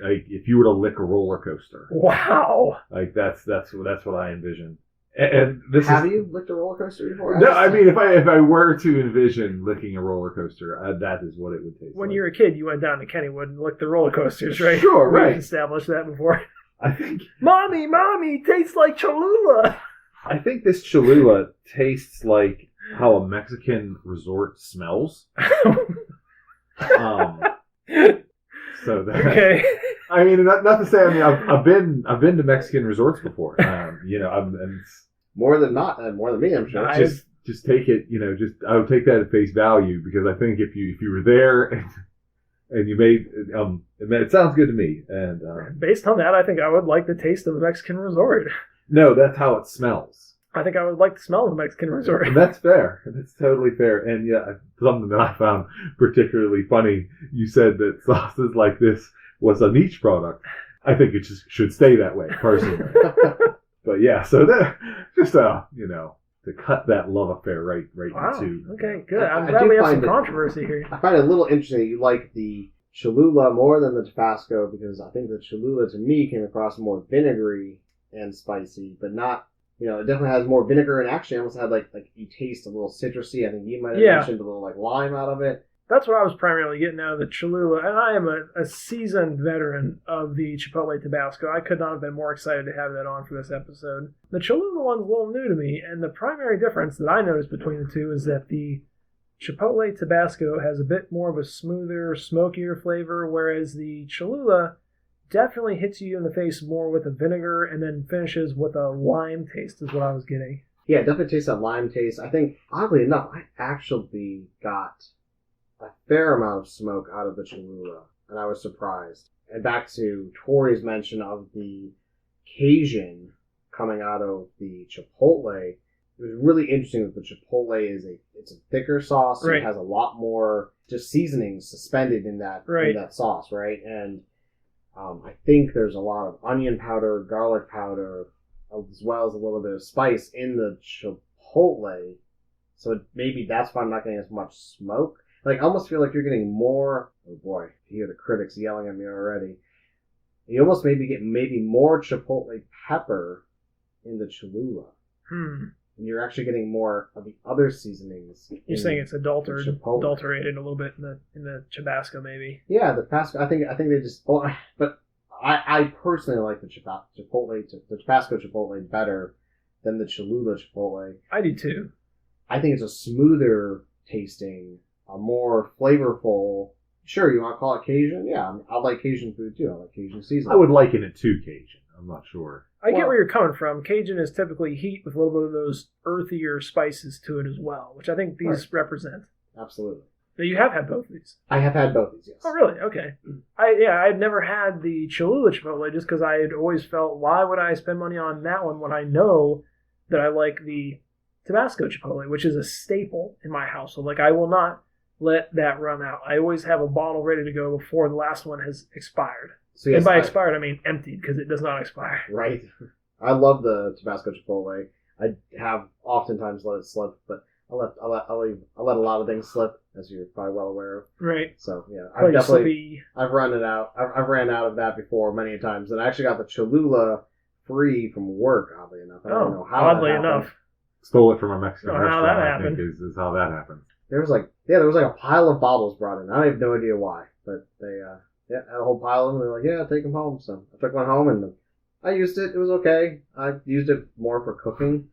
Like if you were to lick a roller coaster. Wow. Like that's what I envision. And this have you licked a roller coaster before? No, I mean if I were to envision licking a roller coaster, that is what it would taste like. When you were a kid, you went down to Kennywood and licked the roller coasters, right? Sure, right. We've established that before. I think. Mommy, tastes like Cholula. I think this Cholula tastes like how a Mexican resort smells. So that, okay. I mean, not to say. I mean, I've been to Mexican resorts before. I'm more than me, I'm sure. Just take it. I would take that at face value because I think if you were there and you made it sounds good to me. And based on that, I think I would like the taste of a Mexican resort. No, that's how it smells. I think I would like the smell of a Mexican resort. And that's fair. That's totally fair. And yeah, something that I found particularly funny, you said that sauces like this was a niche product. I think it just should stay that way, personally. But yeah, so that just to cut that love affair right Wow. in two. Okay, good. I'm I glad do we have find some it- controversy here. I find it a little interesting that you like the Cholula more than the Tabasco because I think the Cholula to me came across more vinegary and spicy, but not. It definitely has more vinegar and actually almost had like you taste a little citrusy. I think you might have mentioned a little like lime out of it. That's what I was primarily getting out of the Cholula, and I am a seasoned veteran of the Chipotle Tabasco. I could not have been more excited to have that on for this episode. The Cholula one's a little new to me, and the primary difference that I noticed between the two is that the Chipotle Tabasco has a bit more of a smoother, smokier flavor, whereas the Cholula definitely hits you in the face more with a vinegar and then finishes with a lime taste is what I was getting. Yeah, it definitely tastes that lime taste. I think, oddly enough, I actually got a fair amount of smoke out of the Cholula, and I was surprised. And back to Tori's mention of the Cajun coming out of the Chipotle, it was really interesting that the Chipotle it's a thicker sauce, so Right. it has a lot more just seasonings suspended in that sauce, right? And I think there's a lot of onion powder, garlic powder, as well as a little bit of spice in the Chipotle. So maybe that's why I'm not getting as much smoke. Like, I almost feel like you're getting more. Oh boy, you hear the critics yelling at me already. You almost maybe get more Chipotle pepper in the Cholula. And you're actually getting more of the other seasonings. You're saying it's adulterated Chipotle. a little bit in the Tabasco, maybe. Yeah, the Tabasco. I think they just. Well, but I personally like the Tabasco Chipotle better than the Cholula Chipotle. I do too. I think it's a smoother tasting, a more flavorful. Sure, you want to call it Cajun? Yeah, I like Cajun food too. I like Cajun seasoning. I would liken it to Cajun. I'm not sure. I get where you're coming from. Cajun is typically heat with a little bit of those earthier spices to it as well, which I think these represent. Absolutely. Now, you have had both of these. I have had both these, yes. Oh, really? Okay. I'd never had the Cholula Chipotle just because I had always felt, why would I spend money on that one when I know that I like the Tabasco Chipotle, which is a staple in my household. Like, I will not let that run out. I always have a bottle ready to go before the last one has expired. So yes, and by expired, I mean emptied, because it does not expire. Right. I love the Tabasco Chipotle. I have oftentimes let it slip, but I let a lot of things slip, as you're probably well aware of. Right. So yeah, I've run it out. I've ran out of that before many times, and I actually got the Cholula free from work. Oddly enough, I don't know how. Oddly enough, stole it from a Mexican how restaurant. that I happened. think is how that happened. There was like a pile of bottles brought in. I have no idea why, but they had a whole pile of them. They're like, yeah, take them home. So I took one home and I used it. It was okay. I used it more for cooking.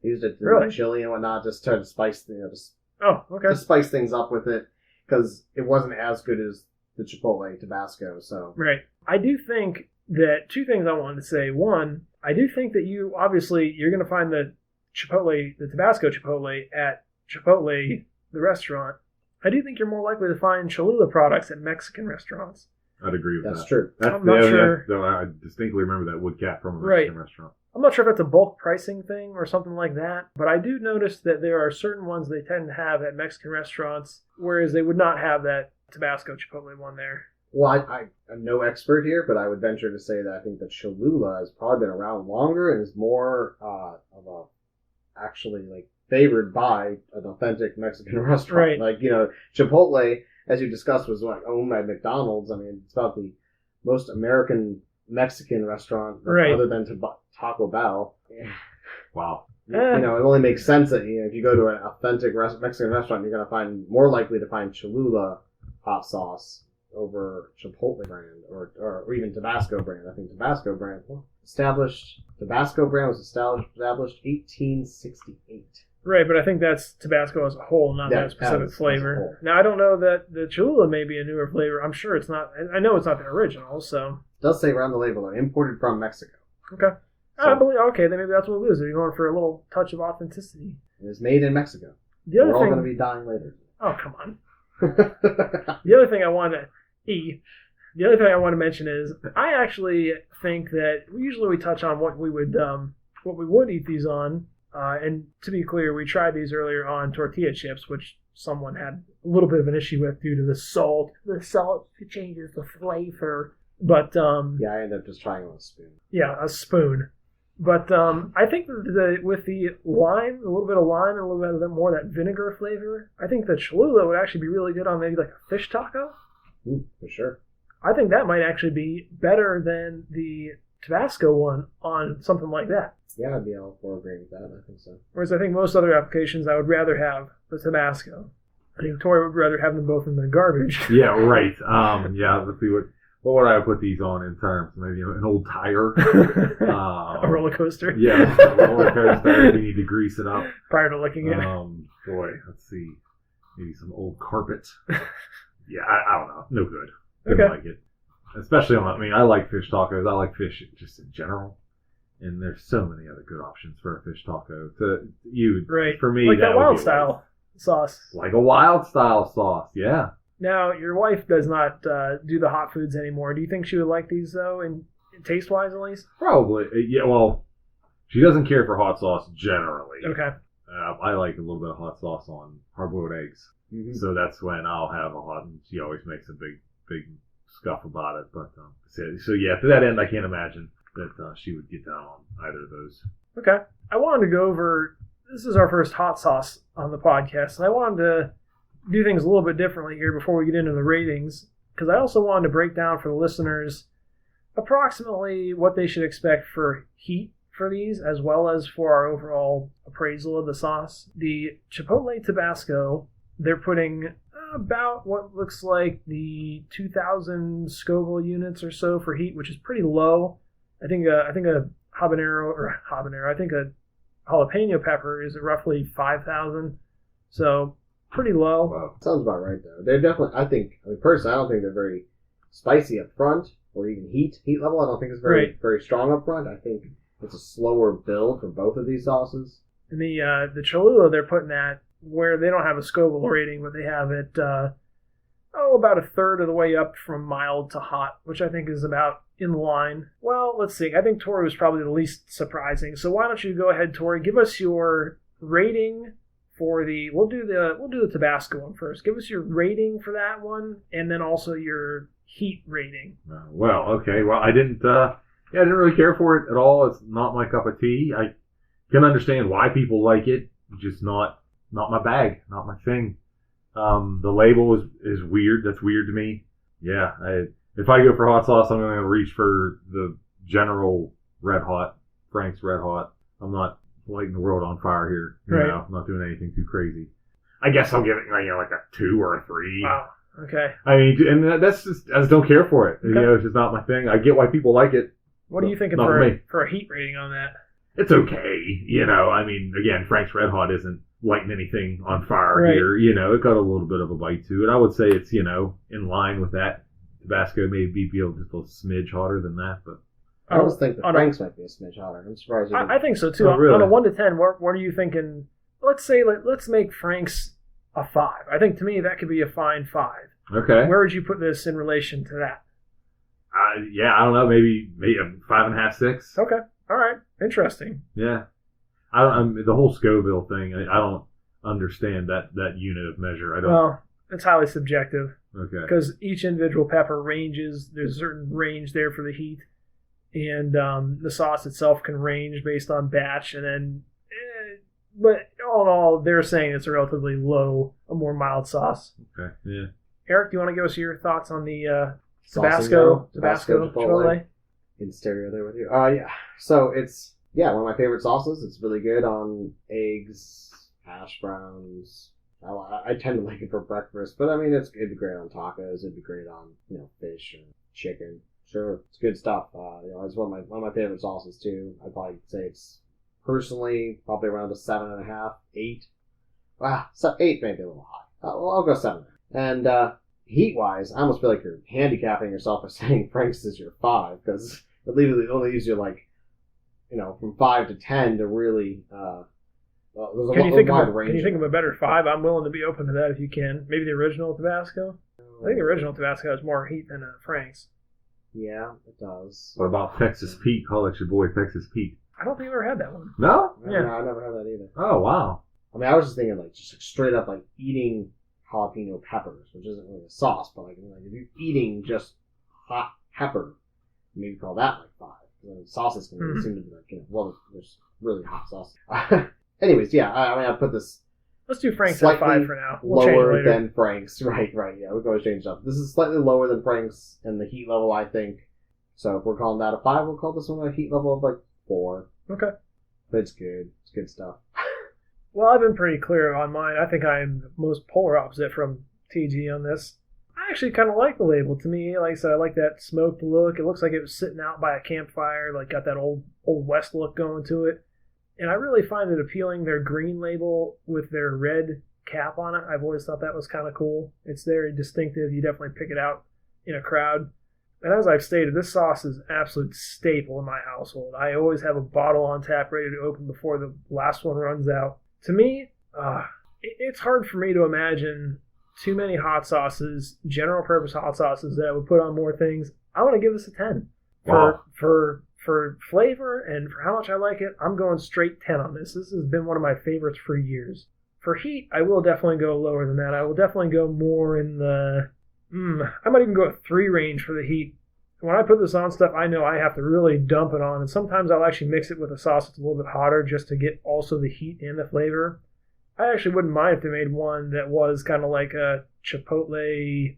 I used it to chili and whatnot, just to spice, to spice things up with it, because it wasn't as good as the Chipotle Tabasco. So right. I do think that two things I wanted to say. One, I do think that you're going to find the Tabasco Chipotle at Chipotle, the restaurant. I do think you're more likely to find Cholula products at Mexican restaurants. I'd agree with that. That's true. I'm not sure. I distinctly remember that wood cap from a Mexican restaurant. I'm not sure if that's a bulk pricing thing or something like that, but I do notice that there are certain ones they tend to have at Mexican restaurants, whereas they would not have that Tabasco Chipotle one there. Well, I'm no expert here, but I would venture to say that I think the Cholula has probably been around longer and is more favored by an authentic Mexican restaurant. Right. Like, Chipotle, as you discussed, was owned by McDonald's. I mean, it's about the most American Mexican restaurant other than Taco Bell. Wow. It only makes sense that if you go to an authentic Mexican restaurant, you're going to more likely to find Cholula hot sauce over Chipotle brand or even Tabasco brand. I think Tabasco brand was established 1868. Right, but I think that's Tabasco as a whole, not that specific flavor. Now, I don't know that the Cholula may be a newer flavor. I'm sure it's not. I know it's not the original, so. It does say around the label, though, imported from Mexico. Okay. So, I believe, then maybe that's what it is. You're going for a little touch of authenticity. It is made in Mexico. We're all going to be dying later. Oh, come on. The other thing I want to mention is I actually think that usually we touch on what we would eat these on. And to be clear, we tried these earlier on tortilla chips, which someone had a little bit of an issue with due to the salt. The salt changes the flavor. But I ended up just trying on a spoon. Yeah, a spoon. But I think with the lime, a little bit of lime and a little bit of more of that vinegar flavor, I think the Cholula would actually be really good on maybe like a fish taco. For sure. I think that might actually be better than the Tabasco one on something like that. Yeah, I'd be all for agreeing with that. I think so. Whereas I think most other applications, I would rather have the Tabasco. I think Tori would rather have them both in the garbage. Yeah, right. Yeah, let's see what would I put these on in terms? Maybe an old tire. A roller coaster. Yeah, a roller coaster. We need to grease it up. Prior to licking it. Boy, let's see. Maybe some old carpet. Yeah, I don't know. No good. Didn't like it. Especially I like fish tacos. I like fish just in general. And there's so many other good options for a fish taco. Right. For me, like that wild style sauce. Like a wild style sauce, yeah. Now, your wife does not do the hot foods anymore. Do you think she would like these, though, in taste-wise at least? Probably. Yeah, well, she doesn't care for hot sauce generally. Okay. I like a little bit of hot sauce on hard-boiled eggs. Mm-hmm. So that's when I'll have a hot, and she always makes a big scuff about it. But so yeah, to that end, I can't imagine that she would get down on either of those. Okay. I wanted to go over, this is our first hot sauce on the podcast, and I wanted to do things a little bit differently here before we get into the ratings, because I also wanted to break down for the listeners approximately what they should expect for heat for these, as well as for our overall appraisal of the sauce. The Chipotle Tabasco, they're putting about what looks like the 2,000 Scoville units or so for heat, which is pretty low. I think a jalapeno pepper is roughly 5,000, so pretty low. Wow. Sounds about right, though. They're definitely, personally, I don't think they're very spicy up front, or even heat level. I don't think it's very strong up front. I think it's a slower build for both of these sauces. And the Cholula, they're putting that where they don't have a Scoville rating, but they have it, about a third of the way up from mild to hot, which I think is about in line. Well, let's see. I think Tori was probably the least surprising. So why don't you go ahead, Tori, give us your rating for we'll do the Tabasco one first. Give us your rating for that one, and then also your heat rating. Well, okay. Well, I didn't really care for it at all. It's not my cup of tea. I can understand why people like it, just not my bag, not my thing. The label is weird. That's weird to me. Yeah, if I go for hot sauce, I'm going to reach for the general Red Hot, Frank's Red Hot. I'm not lighting the world on fire here. You know, I'm not doing anything too crazy. I guess I'll give it like a 2 or a 3. Wow. Okay. I mean, and that's just, I just don't care for it. Okay. It's just not my thing. I get why people like it. What are you thinking for a heat rating on that? It's okay. I mean, again, Frank's Red Hot isn't lighting anything on fire here. It got a little bit of a bite to it. I would say it's, in line with that. Tabasco may be just a smidge hotter than that, but I always think the Frank's might be a smidge hotter. I'm surprised. I think so too. Really? On a 1 to 10, what are you thinking? Let's make Frank's a 5. I think to me that could be a fine 5. Okay. Where would you put this in relation to that? I don't know. Maybe a 5.5, 6. Okay. All right. Interesting. Yeah. The whole Scoville thing. I don't understand that unit of measure. I don't. Well, it's highly subjective. Okay. Because each individual pepper ranges. There's a certain range there for the heat, and the sauce itself can range based on batch, and then. But all in all, they're saying it's a relatively low, a more mild sauce. Okay. Yeah. Eric, do you want to give us your thoughts on the Tabasco Chipotle? In stereo there with you. Yeah. So it's one of my favorite sauces. It's really good on eggs, hash browns. I tend to like it for breakfast, but I mean it'd be great on tacos. It'd be great on fish or chicken. Sure, it's good stuff. It's one of my favorite sauces too. I'd probably say it's personally probably around a 7.5, 8. So 8 maybe a little high. I'll go 7. And heat wise, I almost feel like you're handicapping yourself by saying Frank's is your 5 because it only leaves you from 5 to 10 to really. There's a wide range. Can you think of a better 5? I'm willing to be open to that if you can. Maybe the original Tabasco? I think the original Tabasco has more heat than Frank's. Yeah, it does. What about Texas Pete? Call it your boy Texas Pete. I don't think I've ever had that one. No? Yeah. No, I never had that either. Oh, wow. I mean, I was just thinking just straight up eating jalapeno peppers, which isn't really a sauce, but if you're eating just hot pepper, maybe call that 5. Sauces can Mhm. seem to be like, well, there's really hot sauce. Anyways, yeah, I put this Let's do Frank's at slightly 5 for now. We'll change lower later. than Frank's. Right, yeah, we can always change it up. This is slightly lower than Frank's in the heat level, I think. So if we're calling that a 5, we'll call this one a heat level of like 4. Okay. But it's good. It's good stuff. Well, I've been pretty clear on mine. I think I'm the most polar opposite from TG on this. I actually kind of like the label. To me, like I said, I like that smoked look. It looks like it was sitting out by a campfire, like got that old West look going to it. And I really find it appealing, their green label with their red cap on it. I've always thought that was kind of cool. It's very distinctive. You definitely pick it out in a crowd. And as I've stated, this sauce is an absolute staple in my household. I always have a bottle on tap ready to open before the last one runs out. To me, it's hard for me to imagine too many hot sauces, general purpose hot sauces that I would put on more things. I want to give this a 10. Wow. For flavor and for how much I like it, I'm going straight 10 on this. This has been one of my favorites for years. For heat, I will definitely go lower than that. I will definitely go more in the... I might even go a 3 range for the heat. When I put this on stuff, I know I have to really dump it on, and sometimes I'll actually mix it with a sauce that's a little bit hotter just to get also the heat and the flavor. I actually wouldn't mind if they made one that was kind of like a Chipotle,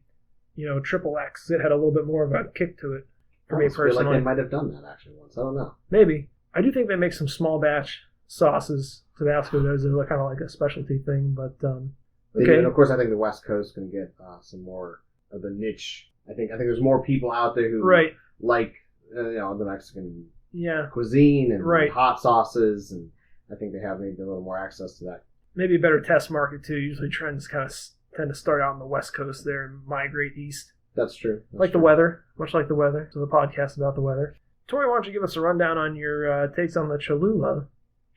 triple X. It had a little bit more of a kick to it for me I feel personally. like they might have done that actually once. I don't know. Maybe. I do think they make some small batch sauces. Tabasco does. They're kind of like a specialty thing, but okay. And of course, I think the West Coast can get some more of the niche. I think there's more people out there who like the Mexican cuisine and hot sauces, and I think they have maybe a little more access to that. Maybe a better test market too. Usually trends kind of tend to start out on the West Coast there and migrate east. That's true. The weather, much like the weather. So the podcast about the weather. Tori, why don't you give us a rundown on your takes on the Cholula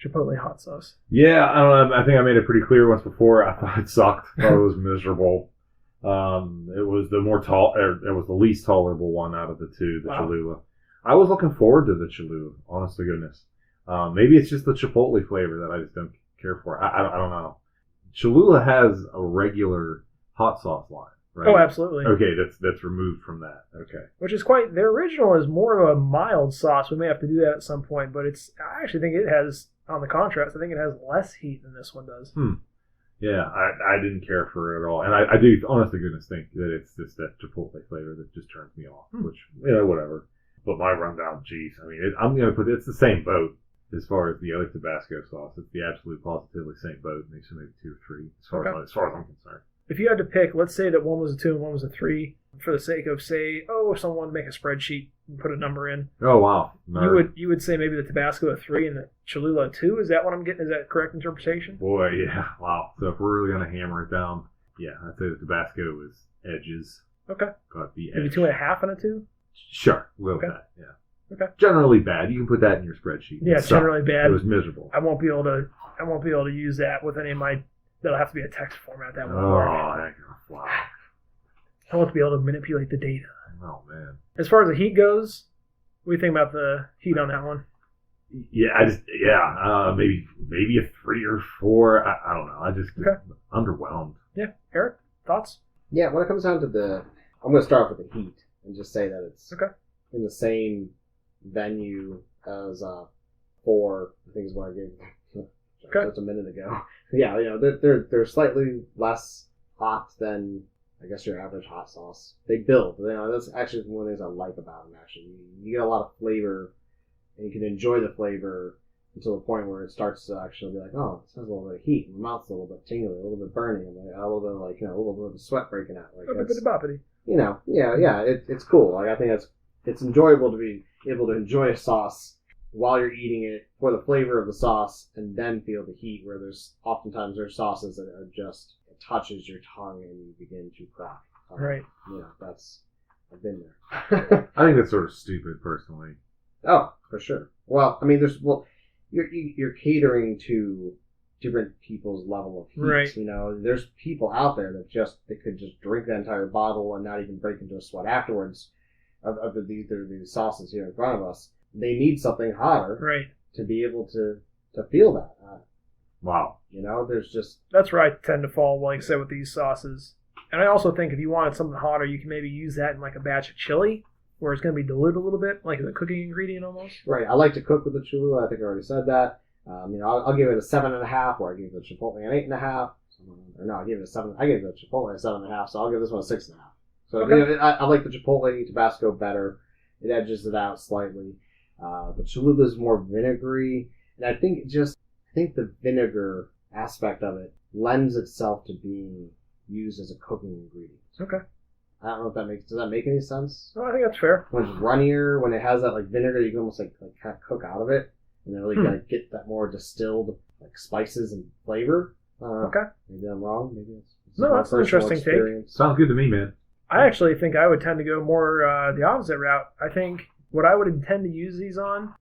Chipotle hot sauce? Yeah, I don't know. I think I made it pretty clear once before. I thought it sucked. I thought it was miserable. It was it was the least tolerable one out of the two, the Cholula. I was looking forward to the Cholula, honest to goodness. Maybe it's just the Chipotle flavor that I just don't care for. I don't know. Cholula has a regular hot sauce line, right? Oh, absolutely. Okay, that's removed from that. Okay. Which is their original is more of a mild sauce. We may have to do that at some point, but I actually think it has, on the contrast, I think it has less heat than this one does. Yeah, I didn't care for it at all. And I do, honest to goodness, think that it's just that Chipotle flavor that just turns me off, which, whatever. But my rundown, I'm going to put it's the same boat as far as the other Tabasco sauce. It's the absolute positively same boat. Maybe 2 or 3 as far as I'm concerned. If you had to pick, let's say that one was a 2 and one was a 3, for the sake of if someone wanted to make a spreadsheet and put a number in. Oh wow! You would say maybe the Tabasco a 3 and the Cholula a 2. Is that what I'm getting? Is that correct interpretation? Boy, yeah, wow. So if we're really gonna hammer it down, yeah, I'd say the Tabasco is edges. Okay. Got the edge. Maybe 2.5 and a 2. Sure, we'll go with that. Yeah. Okay. Generally bad. You can put that in your spreadsheet. Yeah, it's generally bad. It was miserable. I won't be able to use that with any of my. That'll have to be a text format. That won't work. Wow. I want to be able to manipulate the data. Oh man. As far as the heat goes, what do you think about the heat on that one? Yeah, maybe a 3 or 4. I don't know. I just underwhelmed. Yeah, Eric, thoughts? Yeah, when it comes down to I'm going to start off with the heat and just say that it's in the same venue as 4. I think is what I gave. Just a minute ago. Yeah, they're slightly less hot than I guess your average hot sauce. They build. That's actually one of the things I like about them. Actually, you get a lot of flavor, and you can enjoy the flavor until the point where it starts to actually be like, oh, this has a little bit of heat. My mouth's a little bit tingly, a little bit burning, and a little bit a little bit of sweat breaking out. Like a bit of boppity. It's cool. Like I think it's enjoyable to be able to enjoy a sauce while you're eating it for the flavor of the sauce and then feel the heat, where there's sauces that are just, it touches your tongue and you begin to cry. Right. I've been there. I think that's sort of stupid, personally. Oh, for sure. Well, you're catering to different people's level of heat. Right. There's people out there that could just drink the entire bottle and not even break into a sweat afterwards of these sauces here in front of us. They need something hotter to be able to feel that. Wow. There's just... That's where I tend to fall, like I said, with these sauces. And I also think if you wanted something hotter, you can maybe use that in like a batch of chili where it's going to be diluted a little bit, like the cooking ingredient almost. Right. I like to cook with the Cholula. I think I already said that. I'll give it a 7.5, or I give the Chipotle an 8.5. Or no, I give it a 7. I gave the Chipotle a 7.5, so I'll give this one a 6.5. So Okay. I like the Chipotle Tabasco better. It edges it out slightly. The Cholula is more vinegary, and I think the vinegar aspect of it lends itself to being used as a cooking ingredient. Okay. I don't know if does that make any sense? Well, I think that's fair. When it's runnier, when it has that like vinegar, you can almost like kind of cook out of it, and then really like get that more distilled like spices and flavor. Okay. Maybe I'm wrong. Maybe it's No, that's an interesting experience. Sounds good to me, man. I actually think I would tend to go more the opposite route. I think what I would intend to use these on,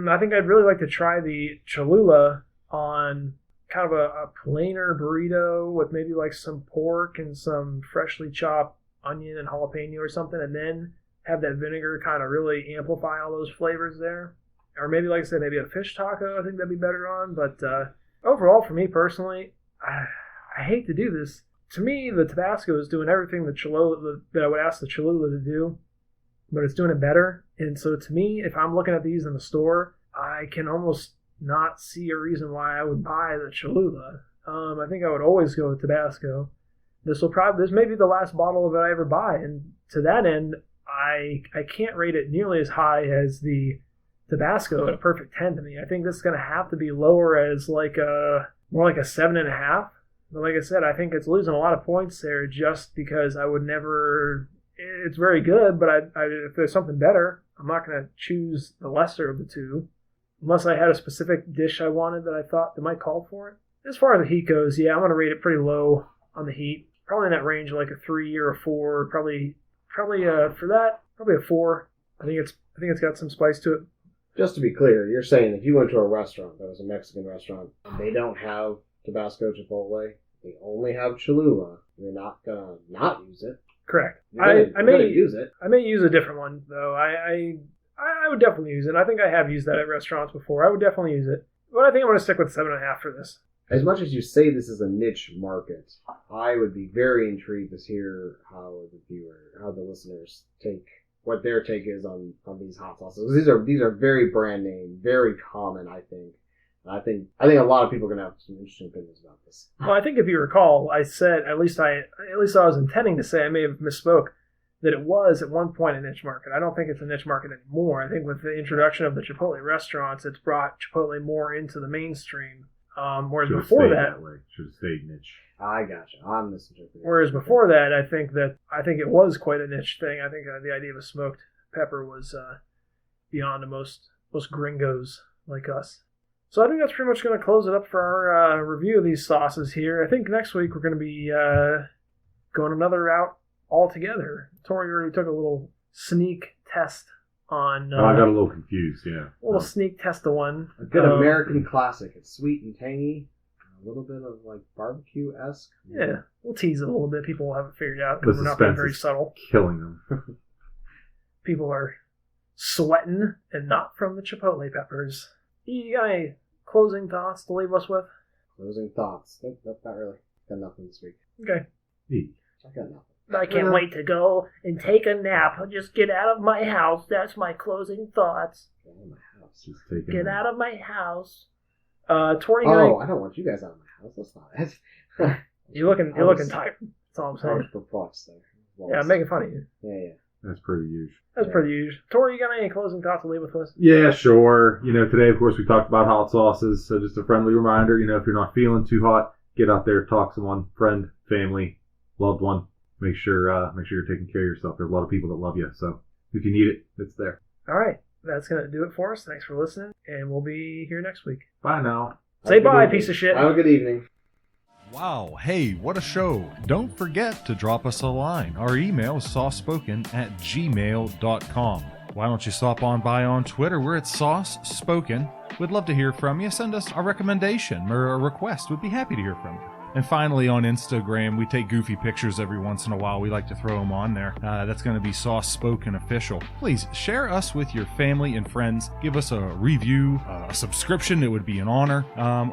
I think I'd really like to try the Cholula on kind of a plainer burrito with maybe like some pork and some freshly chopped onion and jalapeno or something, and then have that vinegar kind of really amplify all those flavors there. Or maybe, like I said, maybe a fish taco. I think that'd be better on. But overall, for me personally, I hate to do this. To me, the Tabasco is doing everything that I would ask the Cholula to do, but it's doing it better. And so to me, if I'm looking at these in the store, I can almost not see a reason why I would buy the Cholula. I think I would always go with Tabasco. This may be the last bottle of it I ever buy, and to that end, I can't rate it nearly as high as the Tabasco at a perfect 10 to me. I think this is going to have to be lower as more like a 7.5. But like I said, I think it's losing a lot of points there just because I would never. It's very good, but if there's something better, I'm not going to choose the lesser of the two, unless I had a specific dish I wanted that I thought that might call for it. As far as the heat goes, yeah, I'm going to rate it pretty low on the heat. Probably in that range of like a 3 or a 4. Probably for that, probably a 4. I think it's got some spice to it. Just to be clear, you're saying if you went to a restaurant that was a Mexican restaurant and they don't have Tabasco Chipotle, they only have Cholula, you're not gonna not use it. Correct. You're gonna use it. I may use a different one though. I would definitely use it. I think I have used that at restaurants before. I would definitely use it, but I think I'm going to stick with 7.5 for this. As much as you say this is a niche market, I would be very intrigued to hear how the listeners take what their take is on these hot sauces. These are very brand name, very common. I think a lot of people are gonna have some interesting opinions about this. Well, I think if you recall, I said at least I was intending to say, I may have misspoke, that it was at one point a niche market. I don't think it's a niche market anymore. I think with the introduction of the Chipotle restaurants, it's brought Chipotle more into the mainstream. Whereas before that should have stayed niche. I gotcha. I'm misinterpreting. Whereas before that, I think it was quite a niche thing. I think the idea of a smoked pepper was beyond the most gringos like us. So I think that's pretty much going to close it up for our review of these sauces here. I think next week we're going to be going another route altogether. Tori already took a little sneak test on. I got a little confused. Yeah, a little sneak test of one. A good American classic. It's sweet and tangy. A little bit of like barbecue-esque. Yeah, we'll tease it a little bit. People will have it figured out the because we're not being very suspense is subtle. killing them. People are sweating, and not from the Chipotle peppers. You got any closing thoughts to leave us with? Closing thoughts. Nope, not really. Got nothing this week. Okay. I got nothing. I can't wait to go and take a nap. I'll just get out of my house. That's my closing thoughts. Get out of my house. Just taking Get out of my house. Tori, I don't want you guys out of my house. That's not it. you're looking tired. That's all I'm I saying. was perplexed there. Yeah, I'm making fun of you. Yeah. That's pretty huge. That's pretty huge. Tori, you got any closing thoughts to leave with us? Yeah, sure. Today, of course, we talked about hot sauces. So just a friendly reminder, if you're not feeling too hot, get out there, talk to someone, friend, family, loved one. Make sure you're taking care of yourself. There's a lot of people that love you. So if you need it, it's there. All right. That's going to do it for us. Thanks for listening. And we'll be here next week. Bye now. Say bye, piece of shit. Have a good evening. Wow, hey, what a show. Don't forget to drop us a line. Our email is saucespoken@gmail.com. Why don't you stop on by on Twitter? We're at Sauce Spoken. We'd love to hear from you. Send us a recommendation or a request. We'd be happy to hear from you. And finally, on Instagram, we take goofy pictures every once in a while. We like to throw them on there. That's going to be Sauce Spoken Official. Please share us with your family and friends. Give us a review, a subscription. It would be an honor.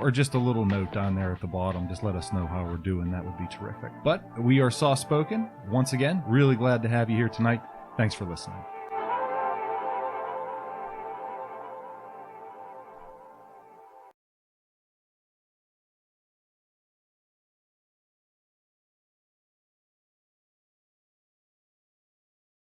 Or just a little note down there at the bottom. Just let us know how we're doing. That would be terrific. But we are Sauce Spoken. Once again, really glad to have you here tonight. Thanks for listening.